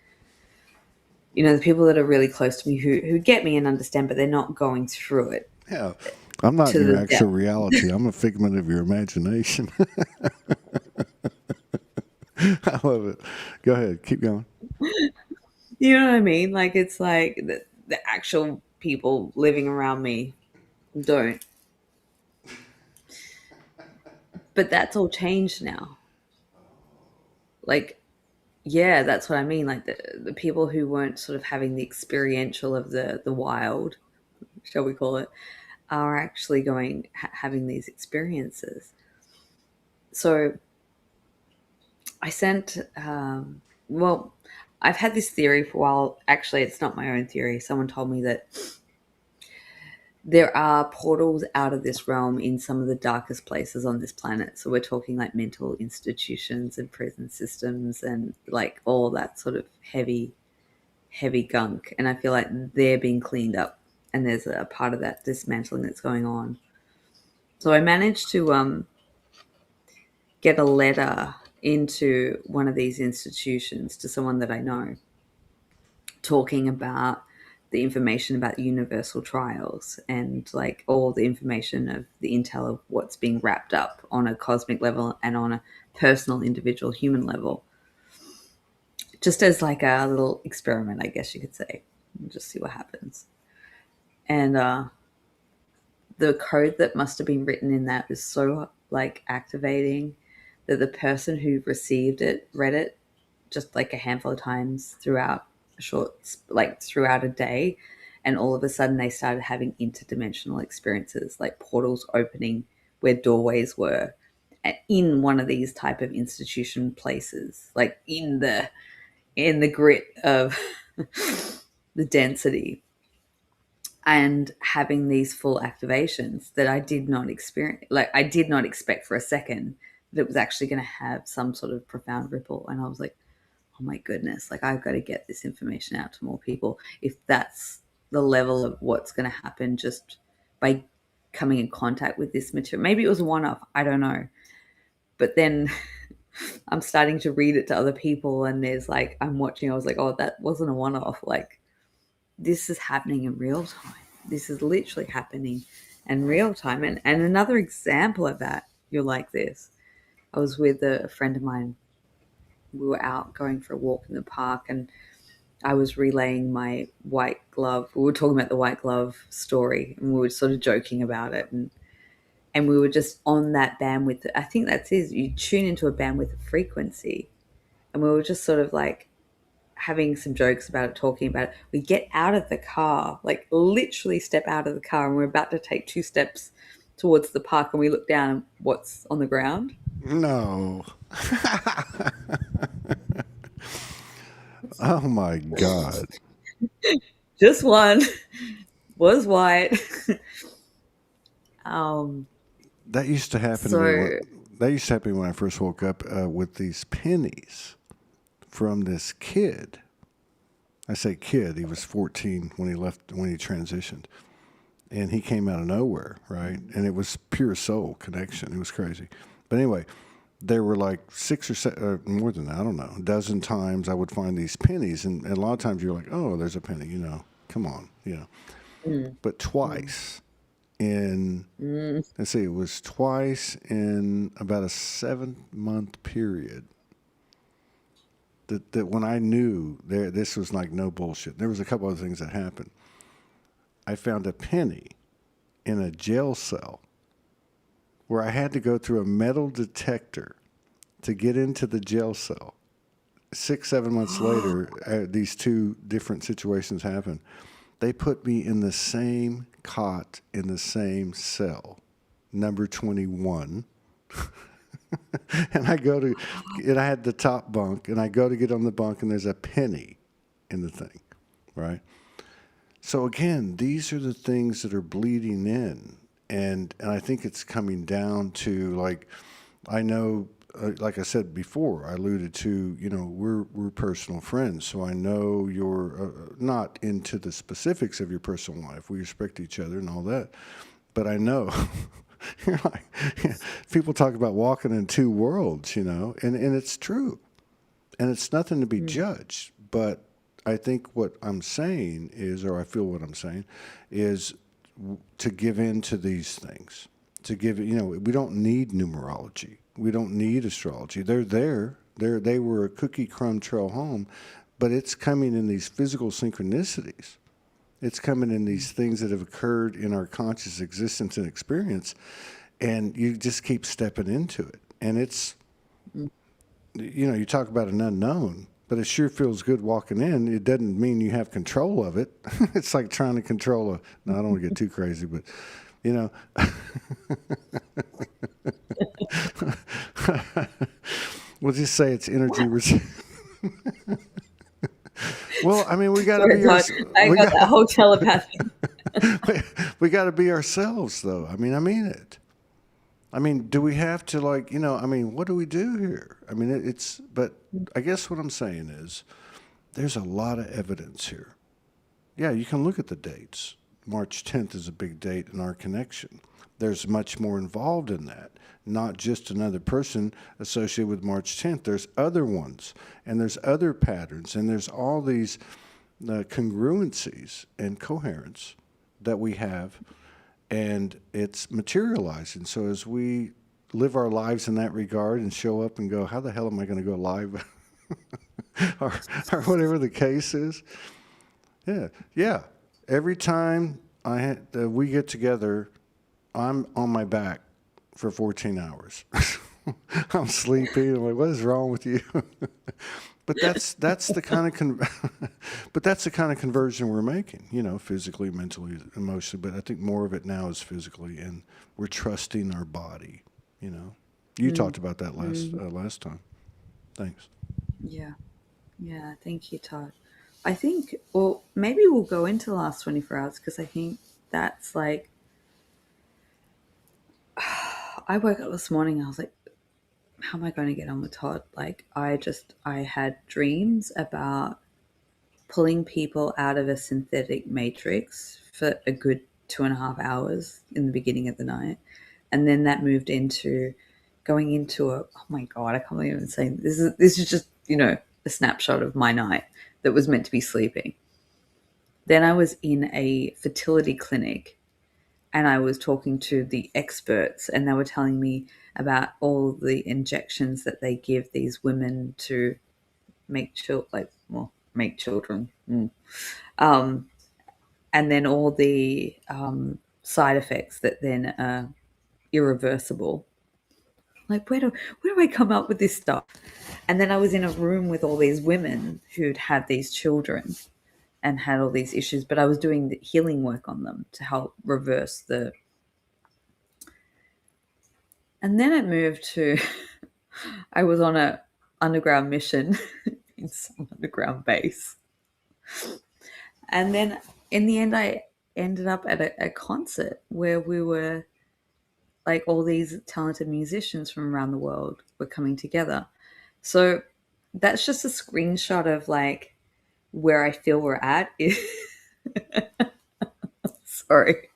the people that are really close to me who get me and understand, but they're not going through it Yeah. I'm not to in your the actual depth. reality. I'm a figment of your imagination. I love it. Go ahead. Keep going. You know what I mean? Like, it's like the actual people living around me don't. But that's all changed now. Like, yeah, that's what I mean. Like, the people who weren't sort of having the experiential of the wild, shall we call it, are actually having these experiences. So I sent, well, I've had this theory for a while. Actually, it's not my own theory. Someone told me that there are portals out of this realm in some of the darkest places on this planet. So we're talking like mental institutions and prison systems and like all that sort of heavy, heavy gunk. And I feel like they're being cleaned up. and there's a part of that dismantling that's going on. So I managed to get a letter into one of these institutions to someone that I know, talking about the information about universal trials and like all the information of the intel of what's being wrapped up on a cosmic level and on a personal, individual, human level, just as like a little experiment, I guess you could say. Just see what happens. And the code that must have been written in that was so like activating that the person who received it read it just like a handful of times throughout a short, like throughout a day, and all of a sudden they started having interdimensional experiences, like portals opening where doorways were in one of these type of institution places, like in the grit of the density, and having these full activations that I did not experience. Like I did not expect for a second that it was actually going to have some sort of profound ripple. And I was like, oh my goodness, like I've got to get this information out to more people. If that's the level of what's going to happen just by coming in contact with this material, maybe it was a one-off, I don't know. But then I'm starting to read it to other people, and there's like, I'm watching, I was like, oh, that wasn't a one-off. Like this is happening in real time. This is literally happening in real time. And another example of that, you're like this. I was with a friend of mine. We were out going for a walk in the park, and I was relaying my white glove. We were talking about the white glove story, and we were sort of joking about it. And we were just on that bandwidth. I think that's it. You tune into a bandwidth of frequency. And we were just sort of like having some jokes about it, talking about it. We get out of the car, like literally step out of the car, and we're about to take 2 steps towards the park, and we look down and what's on the ground? No. Oh my God. Just one was white. um, That used to happen to me. so That used to happen when I first woke up with these pennies from this kid. I say kid. He was 14 when he left, when he transitioned, and he came out of nowhere, right? And it was pure soul connection. It was crazy. But anyway, there were like 6 or 7, more than that, I don't know, a dozen times I would find these pennies, and a lot of times you're like, oh, there's a penny, come on, But twice in, let's see, it was twice in about a 7-month period that when I knew this was like no bullshit. There was a couple other things that happened. I found a penny in a jail cell where I had to go through a metal detector to get into the jail cell. 6-7 months later, these 2 different situations happened. They put me in the same cot in the same cell, number 21. And I had the top bunk, and I go to get on the bunk, and there's a penny in the thing, right? So again, these are the things that are bleeding in, and I think it's coming down to, like, I know, like I said before, I alluded to, we're personal friends, so I know you're not into the specifics of your personal life. We respect each other and all that, but I know. You're like, people talk about walking in 2 worlds, and it's true, and it's nothing to be judged. But I think what I'm saying is, or I feel what I'm saying is, to give in to these things, to give it. We don't need numerology, we don't need astrology. They're there. They were a cookie crumb trail home, but it's coming in these physical synchronicities. It's coming in these things that have occurred in our conscious existence and experience, and you just keep stepping into it. And it's, you talk about an unknown, but it sure feels good walking in. It doesn't mean you have control of it. It's like trying to control no, I don't want to get too crazy, but, we'll just say it's energy. Well, I mean, we got to be. I got that whole telepathy. We got to be ourselves, though. I mean it. I mean, do we have to, like, I mean, what do we do here? I mean, but I guess what I'm saying is there's a lot of evidence here. Yeah, you can look at the dates. March 10th is a big date in our connection. There's much more involved in that. Not just another person associated with March 10th. There's other ones, and there's other patterns, and there's all these congruencies and coherence that we have, and it's materializing. So as we live our lives in that regard and show up and go, how the hell am I going to go live? or, or whatever the case is. Yeah, yeah. Every time we get together, I'm on my back for 14 hours. I'm sleepy. I'm like, what is wrong with you? But that's the kind of but that's the kind of conversion we're making. Physically, mentally, emotionally. But I think more of it now is physically, and we're trusting our body. You talked about that last time. Thanks. Yeah. Yeah. Thank you, Todd. I think, well, maybe we'll go into the last 24 hours because I think that's like, I woke up this morning, I was like, how am I going to get on with Todd? Like, I had dreams about pulling people out of a synthetic matrix for a good 2.5 hours in the beginning of the night. And then that moved into going into oh my God, I can't believe I'm saying this is just, a snapshot of my night that was meant to be sleeping. Then I was in a fertility clinic and I was talking to the experts and they were telling me about all the injections that they give these women to make make children. Um, and then all the side effects that then are irreversible. Like, where do I come up with this stuff? And then I was in a room with all these women who'd had these children and had all these issues, but I was doing the healing work on them to help reverse the. And then it moved to, I was on a underground mission in some underground base. And then in the end, I ended up at a concert where we were like all these talented musicians from around the world were coming together. So that's just a screenshot of like where I feel we're at. Sorry.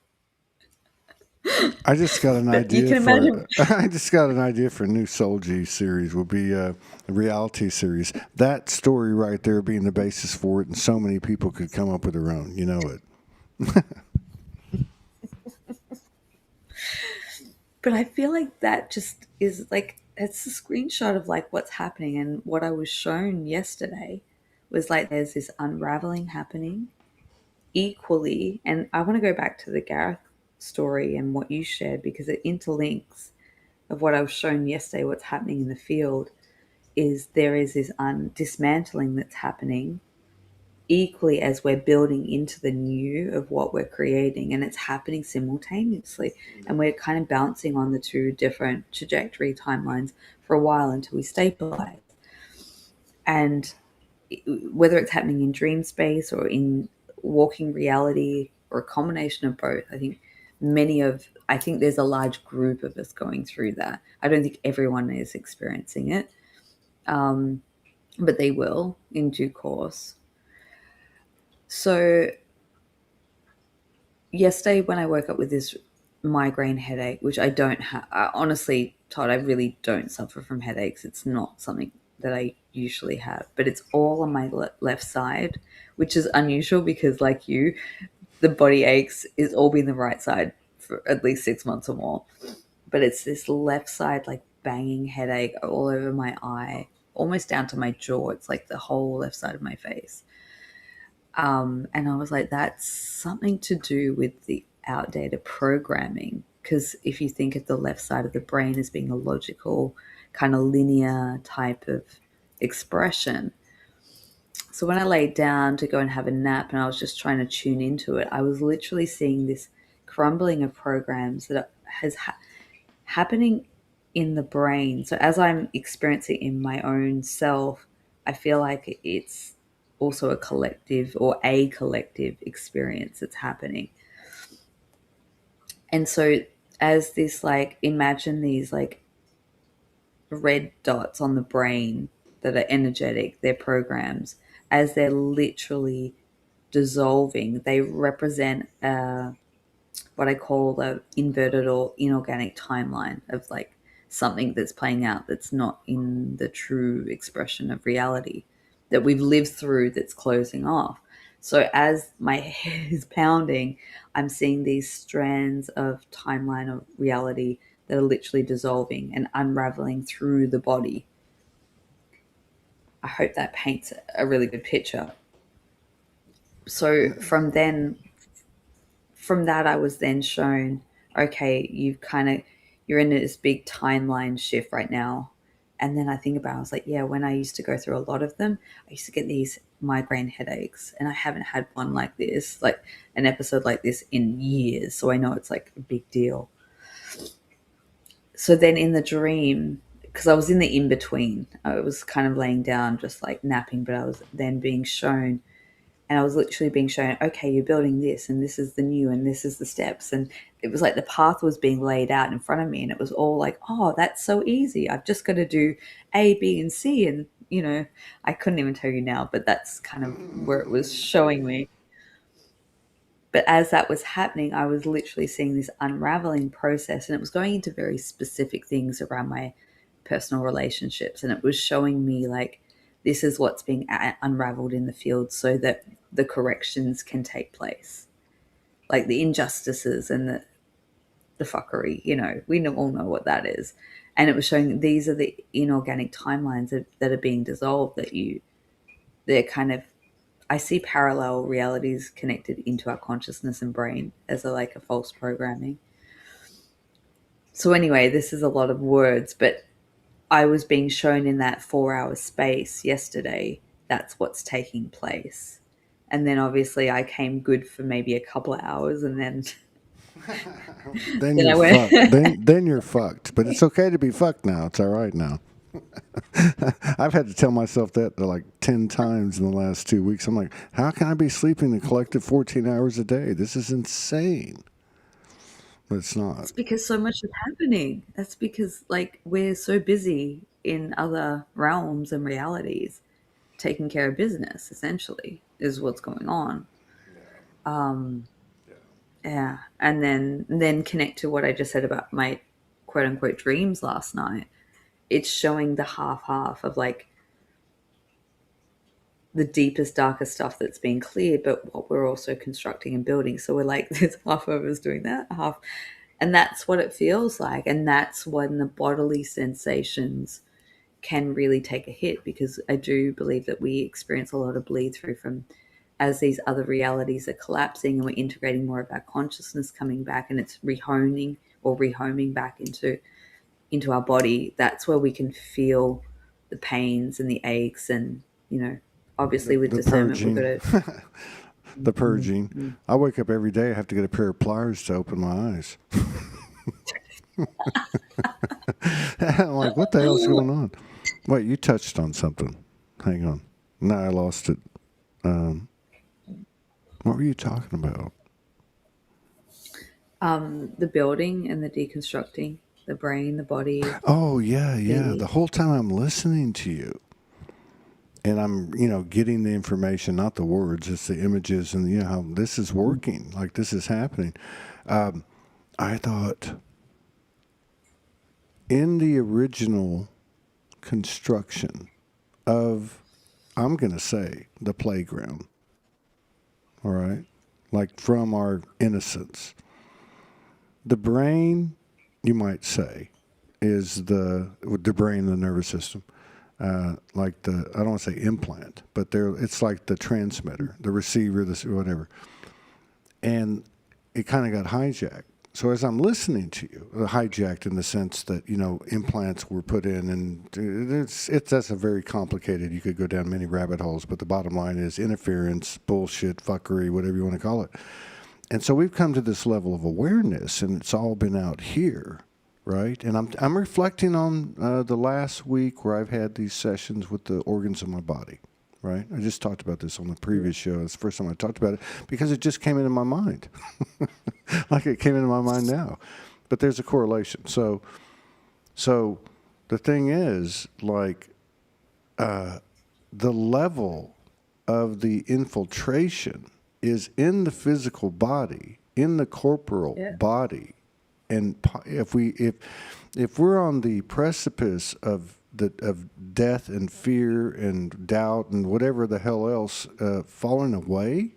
I just got an But you idea can imagine. for. I just got an idea for a new soulogy series. Will be a reality series. That story right there being the basis for it, and so many people could come up with their own. You know it. But I feel like that just is like, it's a screenshot of like what's happening. And what I was shown yesterday was like there's this unraveling happening equally. And I want to go back to the Gareth story and what you shared because it interlinks of what I was shown yesterday, what's happening in the field is there is this dismantling that's happening equally as we're building into the new of what we're creating, and it's happening simultaneously, and we're kind of bouncing on the two different trajectory timelines for a while until we stabilize. And whether it's happening in dream space or in walking reality or a combination of both, I think there's a large group of us going through that. I don't think everyone is experiencing it, but they will in due course. So yesterday when I woke up with this migraine headache, which I don't have, honestly, Todd, I really don't suffer from headaches. It's not something that I usually have, but it's all on my left side, which is unusual because, like you, the body aches is all been the right side for at least 6 months or more. But it's this left side, like banging headache all over my eye, almost down to my jaw. It's like the whole left side of my face. And I was like, that's something to do with the outdated programming. Because if you think of the left side of the brain as being a logical, kind of linear type of expression. So when I laid down to go and have a nap and I was just trying to tune into it, I was literally seeing this crumbling of programs that happening in the brain. So as I'm experiencing in my own self, I feel like it's also a collective or a collective experience that's happening. And so as this, like, imagine these like red dots on the brain that are energetic, they're programs, as they're literally dissolving, they represent what I call the inverted or inorganic timeline of like something that's playing out that's not in the true expression of reality that we've lived through that's closing off. So as my head is pounding, I'm seeing these strands of timeline of reality that are literally dissolving and unraveling through the body. I hope that paints a really good picture. So from that I was then shown, okay, you're in this big timeline shift right now. And then I think about it, I was like, yeah, when I used to go through a lot of them, I used to get these migraine headaches, and I haven't had one like this, like an episode like this, in years. So I know it's like a big deal. So then in the dream, because I was in the in between, I was kind of laying down just like napping, but I was then being shown, and I was literally being shown, okay, you're building this, and this is the new, and this is the steps. And it was like the path was being laid out in front of me, and it was all like, oh, that's so easy. I've just got to do A, B, and C. And, I couldn't even tell you now, but that's kind of where it was showing me. But as that was happening, I was literally seeing this unraveling process, and it was going into very specific things around my personal relationships. And it was showing me like, this is what's being unraveled in the field so that the corrections can take place. Like the injustices and the fuckery, we all know what that is. And it was showing these are the inorganic timelines that are being dissolved, they're kind of, I see parallel realities connected into our consciousness and brain as like a false programming. So anyway, this is a lot of words, but I was being shown in that 4-hour space yesterday, that's what's taking place. And then obviously I came good for maybe a couple of hours, and then Then then you're I went fucked. Then you're fucked. But it's okay to be fucked now. It's all right now. I've had to tell myself that like 10 times in the last 2 weeks. I'm like, how can I be sleeping a collective 14 hours a day? This is insane. But it's not. it's because so much is happening. That's because like we're so busy in other realms and realities taking care of business, essentially, is what's going on. Um, yeah. And then connect to what I just said about my quote unquote dreams last night. It's showing the half of like the deepest, darkest stuff that's been cleared, but what we're also constructing and building. So we're like, there's half of us doing that, half. And that's what it feels like. And that's when the bodily sensations can really take a hit, because I do believe that we experience a lot of bleed through from as these other realities are collapsing, and we're integrating more of our consciousness coming back, and it's rehoming back into our body. That's where we can feel the pains and the aches, and obviously with The discernment we've got purging. to. The purging. I wake up every day. I have to get a pair of pliers to open my eyes. I'm like, what the hell's going on? Wait, you touched on something. Hang on. No, I lost it. What were you talking about? The building and the deconstructing, the brain, the body, Oh, yeah, yeah. the The whole time I'm listening to you and I'm, getting the information, not the words, it's the images and, how this is working, like this is happening. I thought in the original construction of, I'm going to say, the playground, all right? Like from our innocence. The brain, you might say, is the brain, the nervous system. Like I don't want to say implant, but it's like the transmitter, the receiver, whatever. And it kind of got hijacked. So as I'm listening to you, hijacked in the sense that, implants were put in, and that's a very complicated, you could go down many rabbit holes, but the bottom line is interference, bullshit, fuckery, whatever you want to call it. And so we've come to this level of awareness, and it's all been out here, right? And I'm reflecting on the last week where I've had these sessions with the organs of my body, right? I just talked about this on the previous show. It's the first time I talked about it because it just came into my mind, like it came into my mind now. But there's a correlation. So the thing is, like, the level of the infiltration is in the physical body, in the corporal Yeah. body. And if we're on the precipice of death and fear and doubt and whatever the hell else, falling away,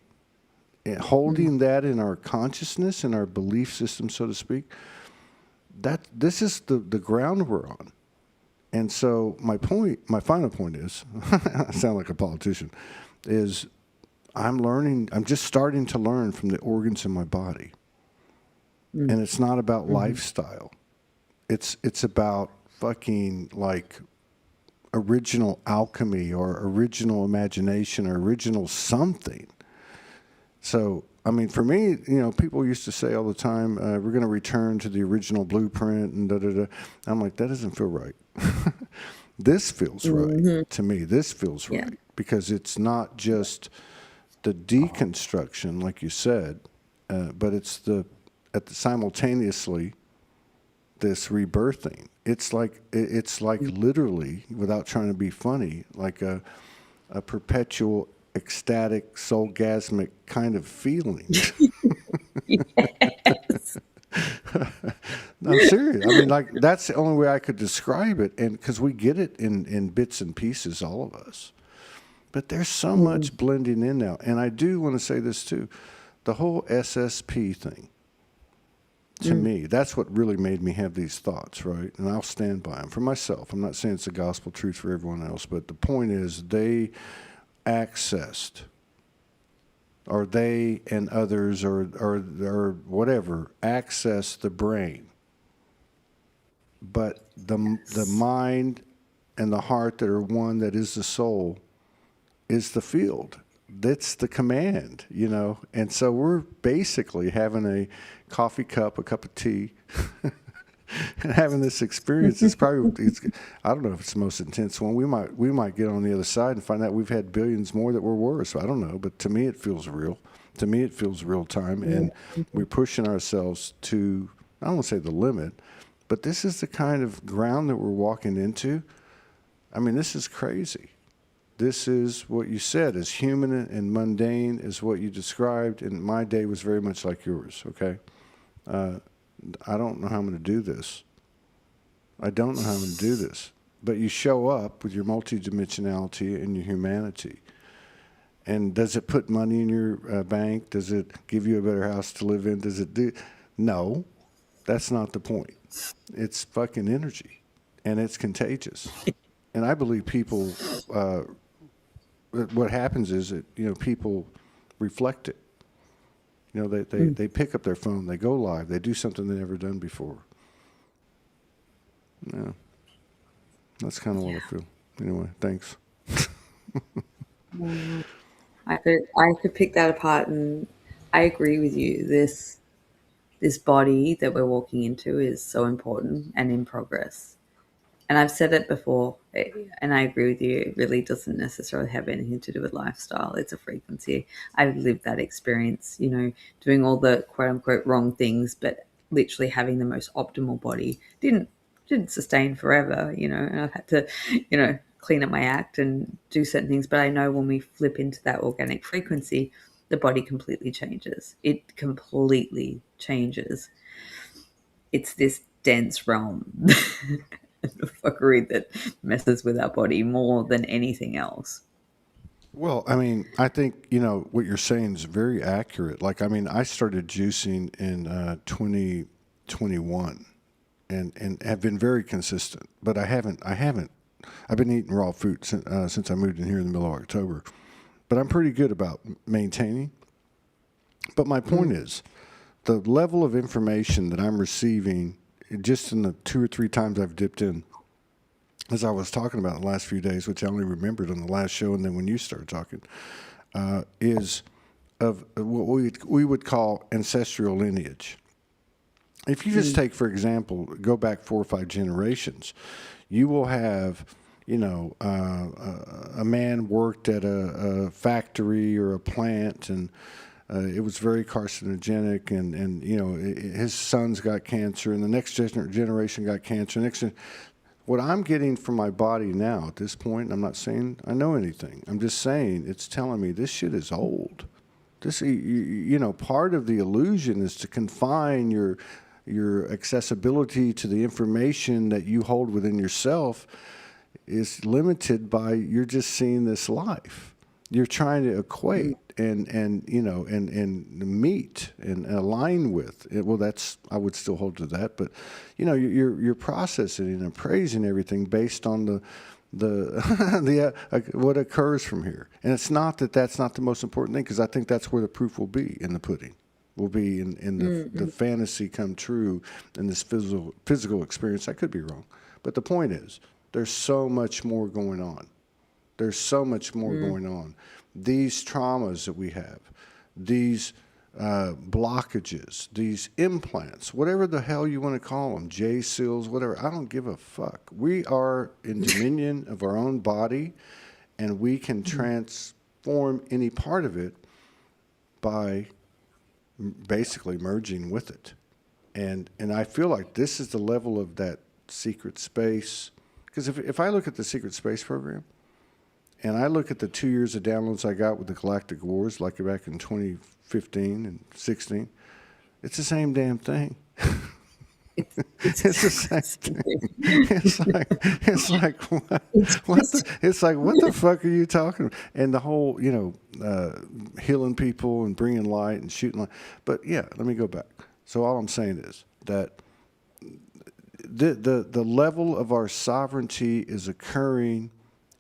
and holding that in our consciousness, in our belief system, so to speak, that this is the ground we're on. And so my final point is, I sound like a politician, is I'm just starting to learn from the organs in my body. And it's not about lifestyle. It's about fucking like original alchemy or original imagination or original something. So, I mean, for me, people used to say all the time, we're going to return to the original blueprint and da-da-da. I'm like, that doesn't feel right. This feels right to me. This feels Yeah. right because it's not just the deconstruction, like you said, but it's simultaneously this rebirthing. It's like literally, without trying to be funny, like a perpetual ecstatic, soulgasmic kind of feeling. Yes. I'm serious. I mean, like, that's the only way I could describe it, and because we get it in bits and pieces, all of us. But there's so much blending in now. And I do want to say this too. The whole SSP thing, to me, that's what really made me have these thoughts, right? And I'll stand by them for myself. I'm not saying it's the gospel truth for everyone else, but the point is they accessed, or they and others or whatever, access the brain. But the mind and the heart that are one, that is the soul, is the field. That's the command, And so we're basically having a coffee cup, a cup of tea, and having this experience. I don't know if it's the most intense one. We might get on the other side and find out we've had billions more that were worse. I don't know, but to me it feels real. To me it feels real time, and we're pushing ourselves to, I don't want to say the limit, but this is the kind of ground that we're walking into. I mean, this is crazy. This is what you said, as human and mundane as what you described, and my day was very much like yours, okay? I don't know how I'm going to do this. I don't know how I'm going to do this. But you show up with your multidimensionality and your humanity. And does it put money in your bank? Does it give you a better house to live in? Does it do? No, that's not the point. It's fucking energy, and it's contagious. And I believe people, what happens is that, people reflect it. They pick up their phone, they go live, they do something they've never done before. Yeah, that's kind of what I feel. Anyway, thanks. I could pick that apart, and I agree with you. This body that we're walking into is so important and in progress. And I've said it before, and I agree with you. It really doesn't necessarily have anything to do with lifestyle. It's a frequency. I've lived that experience, doing all the quote unquote wrong things, but literally having the most optimal body didn't sustain forever, and I've had to, clean up my act and do certain things. But I know when we flip into that organic frequency, the body completely changes. It completely changes. It's this dense realm of fuckery that messes with our body more than anything else. Well, I mean, I think, what you're saying is very accurate. Like, I mean, I started juicing in 2021 and have been very consistent, but I've been eating raw food since I moved in here in the middle of October, but I'm pretty good about maintaining. But my point is, the level of information that I'm receiving just in the 2 or 3 times I've dipped in, as I was talking about in the last few days, which I only remembered on the last show, and then when you started talking, is of what we would call ancestral lineage. If you just take, for example, go back 4 or 5 generations, you will have, a man worked at a factory or a plant, and it was very carcinogenic, and his sons got cancer, and the next generation got cancer. What I'm getting from my body now at this point, I'm not saying I know anything. I'm just saying it's telling me this shit is old. This, you know, part of the illusion is to confine your accessibility to the information that you hold within yourself is limited by you're just seeing this life. You're trying to Mm, equate and you know and meet and align with it. Well, that's, I would still hold to that, but you know you're processing and appraising everything based on the the what occurs from here. And it's not that that's not the most important thing, because I think that's where the proof will be in the pudding. Will be in the mm, fantasy come true in this physical experience. I could be wrong, but the point is, there's so much more going on. There's so much more mm, going on. These traumas that we have, these blockages, these implants, whatever the hell you want to call them, J seals, whatever. I don't give a fuck. We are in dominion of our own body, and we can mm. transform any part of it by basically merging with it. And I feel like this is the level of that secret space. Because if I look at the secret space program, and I look at the 2 years of downloads I got with the Galactic Wars, like back in 2015 and 16, it's the same damn thing. It's It's the same thing. It's like it's just it's like what the fuck are you talking about? And the whole, you know, healing people and bringing light and shooting light. But yeah, let me go back. So all I'm saying is that the level of our sovereignty is occurring,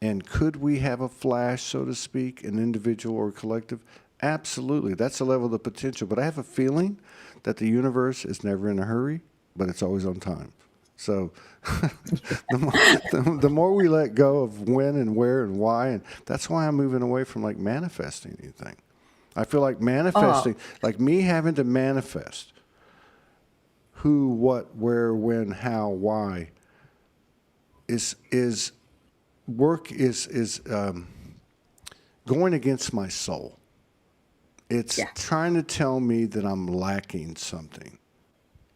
and could we have a flash, so to speak, an individual or collective? Absolutely. That's the level of the potential. But I have a feeling that the universe is never in a hurry, but it's always on time. So the more we let go of when and where and why, and that's why I'm moving away from like manifesting anything. I feel like oh, manifesting, like me having to manifest who, what, where, when, how, why, is work is going against my soul. It's yeah. trying to tell me that I'm lacking something.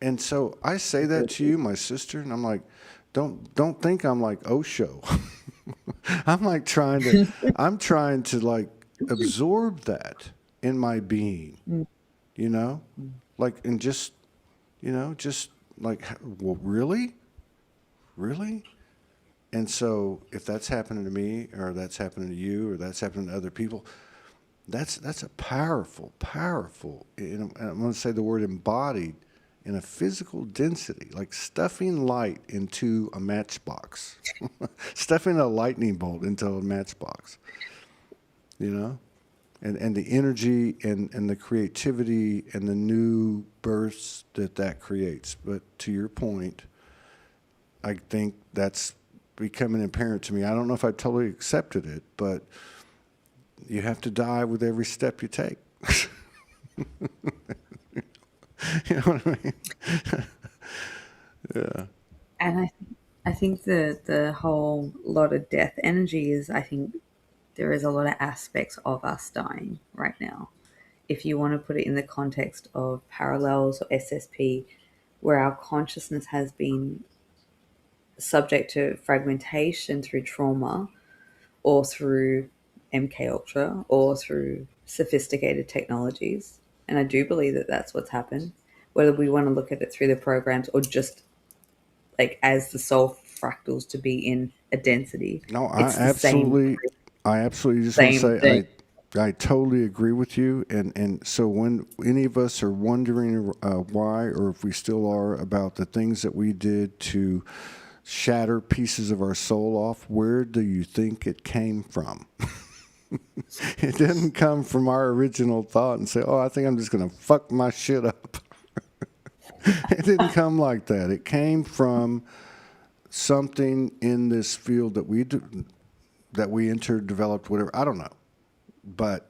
And so I say that to you, my sister, and I'm like, don't think I'm like Osho. I'm like I'm trying to like absorb that in my being, Mm, you know? mm. Like, and just, you know, just like, well, really? Really? And so if that's happening to me, or that's happening to you, or that's happening to other people, that's a powerful. And I'm going to say the word embodied in a physical density, like stuffing light into a matchbox, stuffing a lightning bolt into a matchbox. You know, and the energy and the creativity and the new bursts that creates. But to your point, I think that's becoming apparent to me. I don't know if I totally accepted it, but you have to die with every step you take. You know what I mean? Yeah. And I think the whole lot of death energy is, I think there is a lot of aspects of us dying right now. If you want to put it in the context of parallels or SSP, where our consciousness has been subject to fragmentation through trauma or through MK Ultra or through sophisticated technologies. And I do believe that that's what's happened. Whether we want to look at it through the programs or just like as the soul fractals to be in a density, No, it's the same I absolutely just want to same say thing. I totally agree with you. And so when any of us are wondering why, or if we still are, about the things that we did to shatter pieces of our soul off, where do you think it came from? It didn't come from our original thought and say, oh, I think I'm just going to fuck my shit up. It didn't come like that. It came from something in this field that we entered, developed, whatever. I don't know, but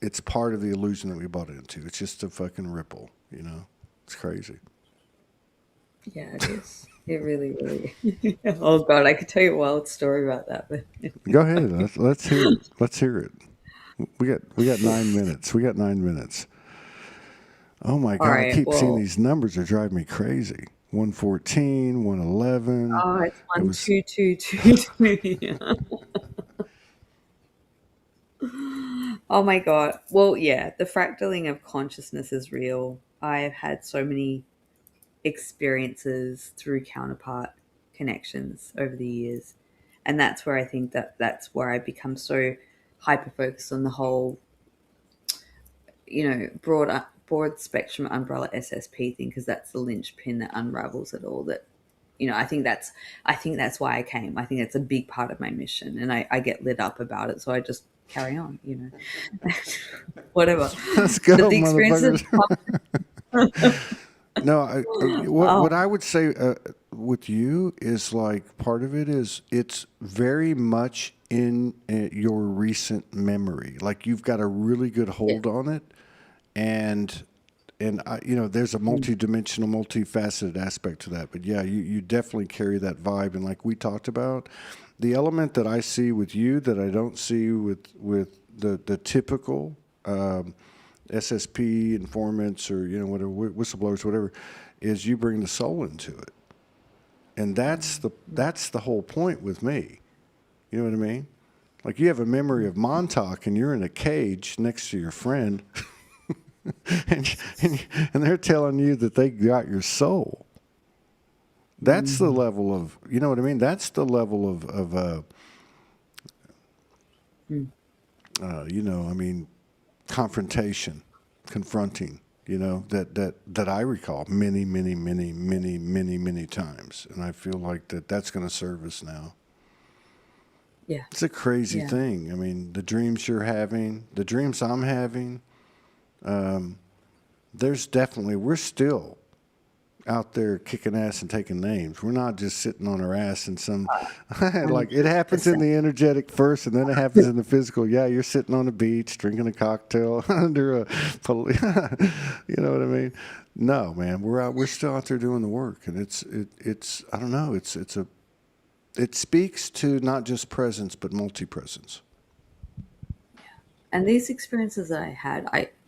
it's part of the illusion that we bought into. It's just a fucking ripple, you know. It's crazy. Yeah, it is. It really, really. Oh God, I could tell you a wild story about that, but Go ahead. Let's hear it. Let's hear it. We got 9 minutes. We got 9 minutes. Oh my all God! I right. keep seeing Well, these numbers are driving me crazy. 114, 111. oh, it's It one, was two, two, two, two. Yeah. Oh my God. Well, yeah, the fractaling of consciousness is real. I've had so many experiences through counterpart connections over the years. And that's where I think that that's where I become so hyper focused on the whole, broad spectrum umbrella SSP thing, because that's the linchpin that unravels it all. That I think that's why I came. I think it's a big part of my mission, and I get lit up about it, so I just carry on. Whatever. Let's But go, the experiences, motherfuckers. No, what oh I would say with you is like part of it is it's very much in your recent memory. Like you've got a really good yeah, hold on it, and there's a mm, multi-dimensional, multifaceted aspect to that. But yeah, you definitely carry that vibe, and like we talked about, the element that I see with you that I don't see with the typical. SSP informants or whatever whistleblowers whatever is you bring the soul into it, and that's the whole point with me. You know what I mean? Like you have a memory of Montauk and you're in a cage next to your friend, and they're telling you that they got your soul. That's the mm, level of what I mean. That's the level of mm, I mean confrontation, confronting, that I recall many, many, many, many, many, many times, and I feel like that's going to serve us now. yeah, It's a crazy yeah, thing. I mean, the dreams you're having, the dreams I'm having. There's definitely we're still out there kicking ass and taking names. We're not just sitting on our ass in some like it happens in 100%. the energetic first and then it happens in the physical. Yeah, you're sitting on a beach drinking a cocktail under a you know what I mean? No, man, we're still out there doing the work and it's I don't know, it speaks to not just presence but multi-presence. And these experiences that I had,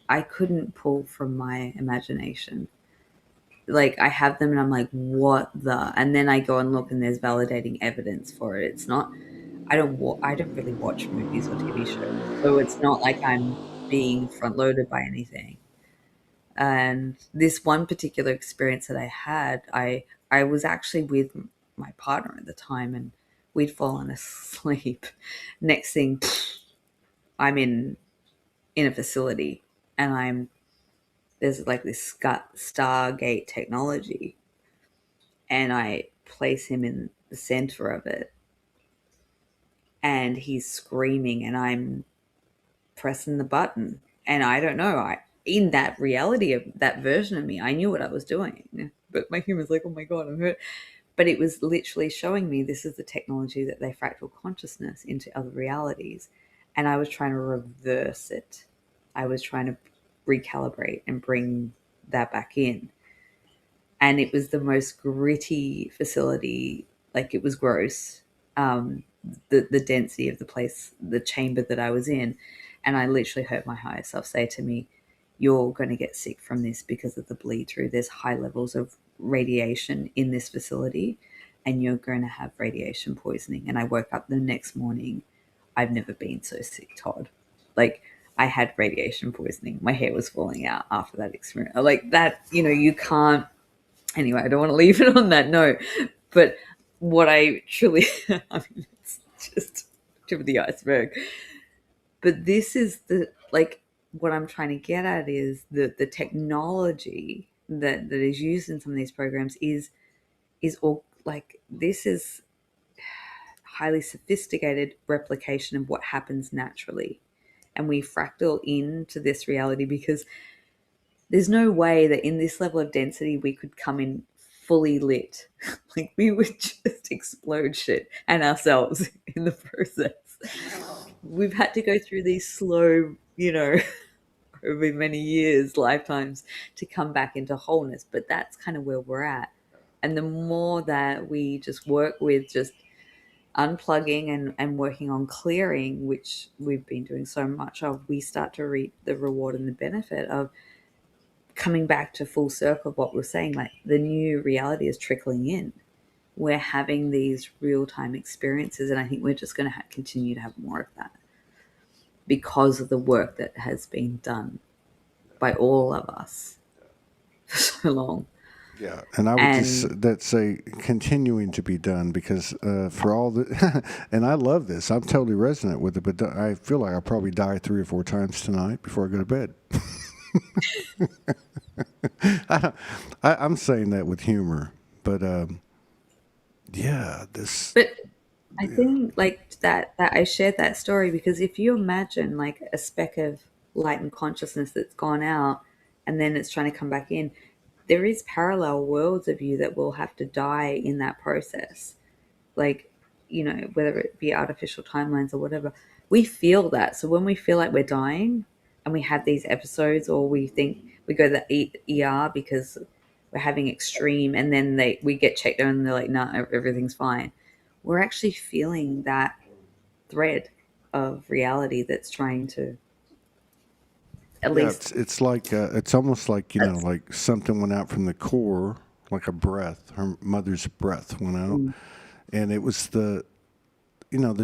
I couldn't pull from my imagination. Like I have them and I'm like, what the? And then I go and look and there's validating evidence for it. It's not. I don't really watch movies or TV shows, so it's not like I'm being front loaded by anything. And this one particular experience that I had, I was actually with my partner at the time, and we'd fallen asleep. Next thing, I'm in a facility, and there's like this Stargate technology, and I place him in the center of it, and he's screaming, and I'm pressing the button, and I don't know. I In that reality of that version of me, I knew what I was doing, but my human's like, "Oh my god, I'm hurt." But it was literally showing me this is the technology that they fractal consciousness into other realities, and I was trying to reverse it. I was trying to recalibrate and bring that back in, and it was the most gritty facility. Like it was gross. The density of the place, the chamber that I was in, and I literally heard my higher self say to me, "You're going to get sick from this because of the bleed through. There's high levels of radiation in this facility, and you're going to have radiation poisoning." And I woke up the next morning. I've never been so sick, Todd. Like I had radiation poisoning. My hair was falling out after that experience. Like that, you can't. Anyway, I don't want to leave it on that note, but what I truly, I mean, it's just tip of the iceberg. But this is what I'm trying to get at is the technology that is used in some of these programs is all like this is highly sophisticated replication of what happens naturally, and we fractal into this reality because there's no way that in this level of density we could come in fully lit. Like we would just explode shit and ourselves in the process. We've had to go through these slow, over many years, lifetimes to come back into wholeness. But that's kind of where we're at. And the more that we just work with just unplugging and working on clearing, which we've been doing so much of, we start to reap the reward and the benefit of coming back to full circle of what we're saying, like the new reality is trickling in. We're having these real time experiences, and I think we're just going to continue to have more of that. because of the work that has been done by all of us for so long. Yeah, and I would And just that say continuing to be done because for all the and I love this. I'm totally resonant with it, but I feel like I'll probably die 3 or 4 times tonight before I go to bed. I'm saying that with humor, but yeah, this but I think like that I shared that story because if you imagine like a speck of light and consciousness that's gone out and then it's trying to come back in, there is parallel worlds of you that will have to die in that process. Like, whether it be artificial timelines or whatever, we feel that. So when we feel like we're dying and we have these episodes, or we think we go to the ER because we're having extreme, and then we get checked out and they're like, "No, everything's fine." We're actually feeling that thread of reality that's trying to, at yeah, least, it's like it's almost like that's, like something went out from the core, like a breath. Her mother's breath went out, mm, and it was the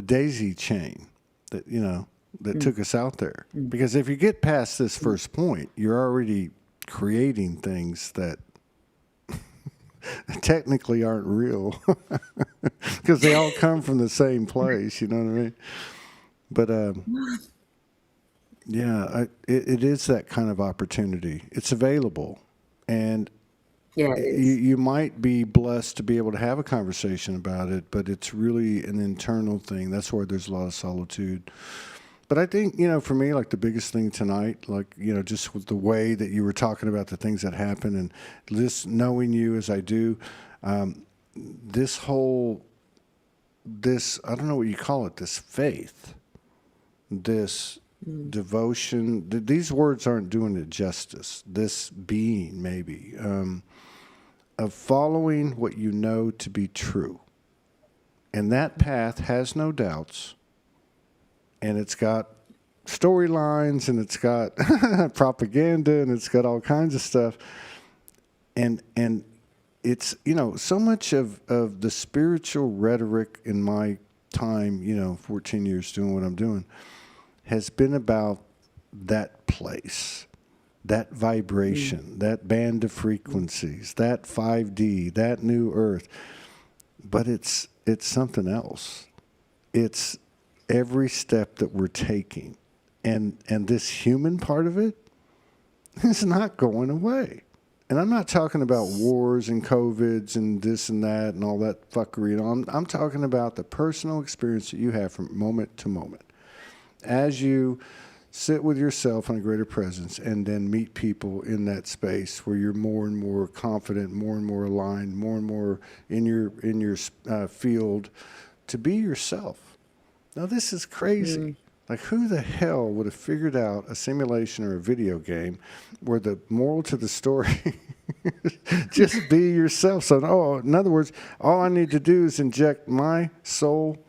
daisy chain that that mm, took us out there. mm, Because if you get past this mm. first point, you're already creating things that technically aren't real because they all come from the same place. You know what I mean? But yeah, it is that kind of opportunity. It's available, and Yeah, it is. you might be blessed to be able to have a conversation about it, but it's really an internal thing. That's why there's a lot of solitude. But I think, for me, like the biggest thing tonight, like, just with the way that you were talking about the things that happen and just knowing you as I do, this whole, I don't know what you call it, this faith, this Mm, devotion, these words aren't doing it justice. This being, maybe, of following what you know to be true. And that path has no doubts, and it's got storylines, and it's got propaganda, and it's got all kinds of stuff. And it's so much of the spiritual rhetoric in my time, 14 years doing what I'm doing, has been about that place, that mm, vibration, that band of mm, frequencies, that 5D, that new earth. But it's something else. It's every step that we're taking. And this human part of it is not going away. And I'm not talking about wars and COVIDs and this and that and all that fuckery. I'm talking about the personal experience that you have from moment to moment. As you sit with yourself in a greater presence and then meet people in that space where you're more and more confident, more and more aligned, more and more in your field to be yourself. Now this is crazy. mm. Like, who the hell would have figured out a simulation or a video game where the moral to the story just be yourself? So, in other words, all I need to do is inject my soul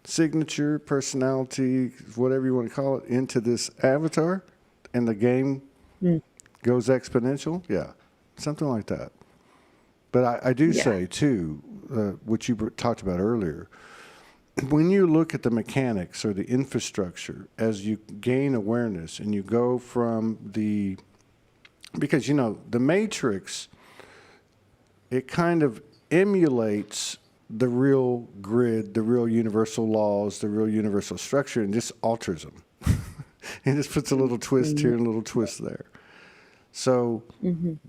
signature, personality, whatever you want to call it, into this avatar, and the game Mm. goes exponential. Yeah, something like that. But I do Yeah. say too, what you talked about earlier. When you look at the mechanics or the infrastructure as you gain awareness and you go from because the matrix, it kind of emulates the real grid, the real universal laws, the real universal structure, and just alters them. And just puts a little twist here Mm, and a little twist there. So mhm,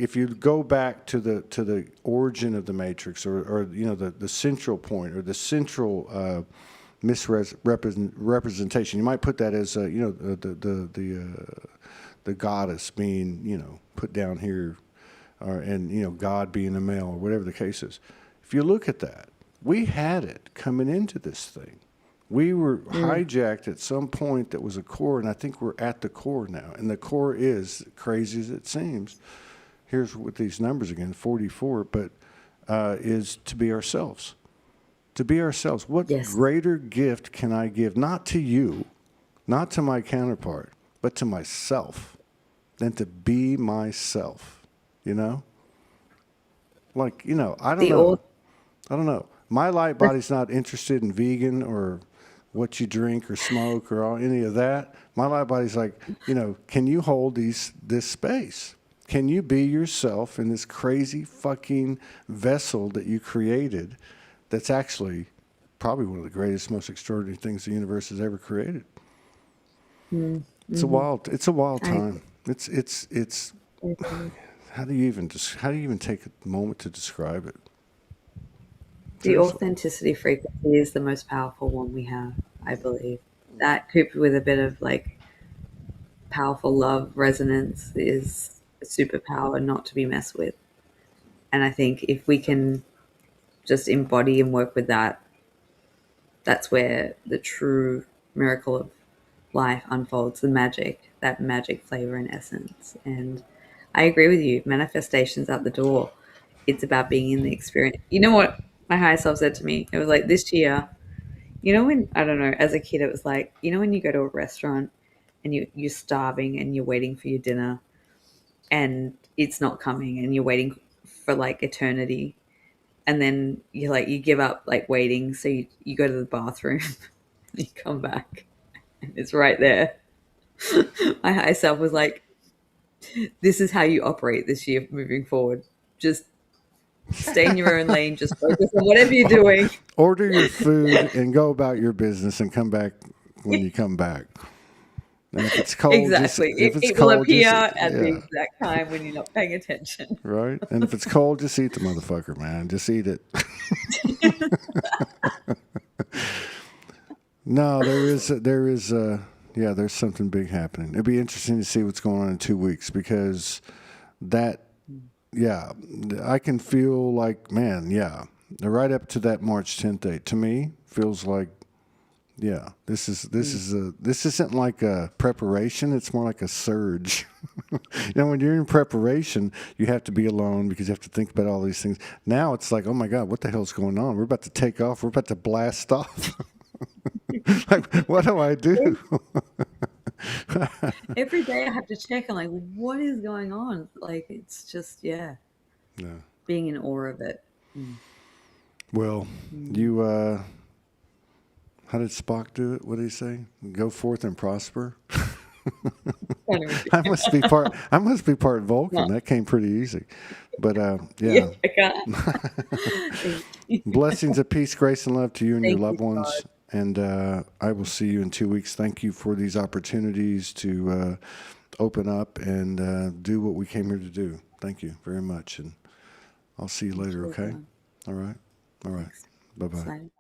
if you go back to the origin of the matrix, or the central point, or the central misrepresentation, you might put that as the goddess being put down here, and God being a male, or whatever the case is. If you look at that, we had it coming into this thing. We were mm. hijacked at some point that was a core, and I think we're at the core now. And the core is, crazy as it seems, here's with these numbers again, 44, but is to be ourselves. To be ourselves. What Yes. greater gift can I give, not to you, not to my counterpart, but to myself, than to be myself, you know? Like, I don't The know. author. I don't know. My light body's not interested in vegan or what you drink or smoke or any of that. My light body's like, can you hold this space? Can you be yourself in this crazy fucking vessel that you created that's actually probably one of the greatest, most extraordinary things the universe has ever created? Mm-hmm. It's a wild I time. It's agree. how do you even take a moment to describe it? The Seriously. authenticity frequency is the most powerful one we have, I believe. That coupled with a bit of like powerful love resonance is a superpower not to be messed with. And I think if we can just embody and work with that, that's where the true miracle of life unfolds, that magic flavor and essence. And I agree with you. Manifestation's at the door. It's about being in the experience. You know what my higher self said to me? It was like this year, when I don't know, as a kid it was like, when you go to a restaurant and you're starving and you're waiting for your dinner and it's not coming and you're waiting for like eternity, and then you give up like waiting, so you go to the bathroom and you come back and it's right there. My higher self was like, this is how you operate this year moving forward. Just stay in your own lane, just focus on whatever you're doing. Order your food and go about your business and come back when you come back. And if it's cold, Exactly. It will appear at the exact time when you're not paying attention. right. And if it's cold, just eat the motherfucker, man. Just eat it. No, there's something big happening. It'd be interesting to see what's going on in 2 weeks because that, yeah, I can feel like, man, yeah, right up to that March 10th date to me feels like, yeah, this isn't like a preparation. It's more like a surge. When you're in preparation, you have to be alone because you have to think about all these things. Now it's like, oh my God, what the hell's going on? We're about to take off. We're about to blast off. Like, what do I do? Every day I have to check. I'm like, what is going on? Like, it's just, yeah, Yeah. being in awe of it. Well, Mm. you, how did Spock do it? What did he say? Go forth and prosper. I must be part. I must be part Vulcan. Not, That came pretty easy, but yeah, yeah. I can't. Blessings of peace, grace, and love to you and your Thank you, loved God. ones. And I will see you in 2 weeks. Thank you for these opportunities to open up and do what we came here to do. Thank you very much, and I'll see you later. Okay. Pleasure. All right. All right. Thanks. Bye bye. Excited.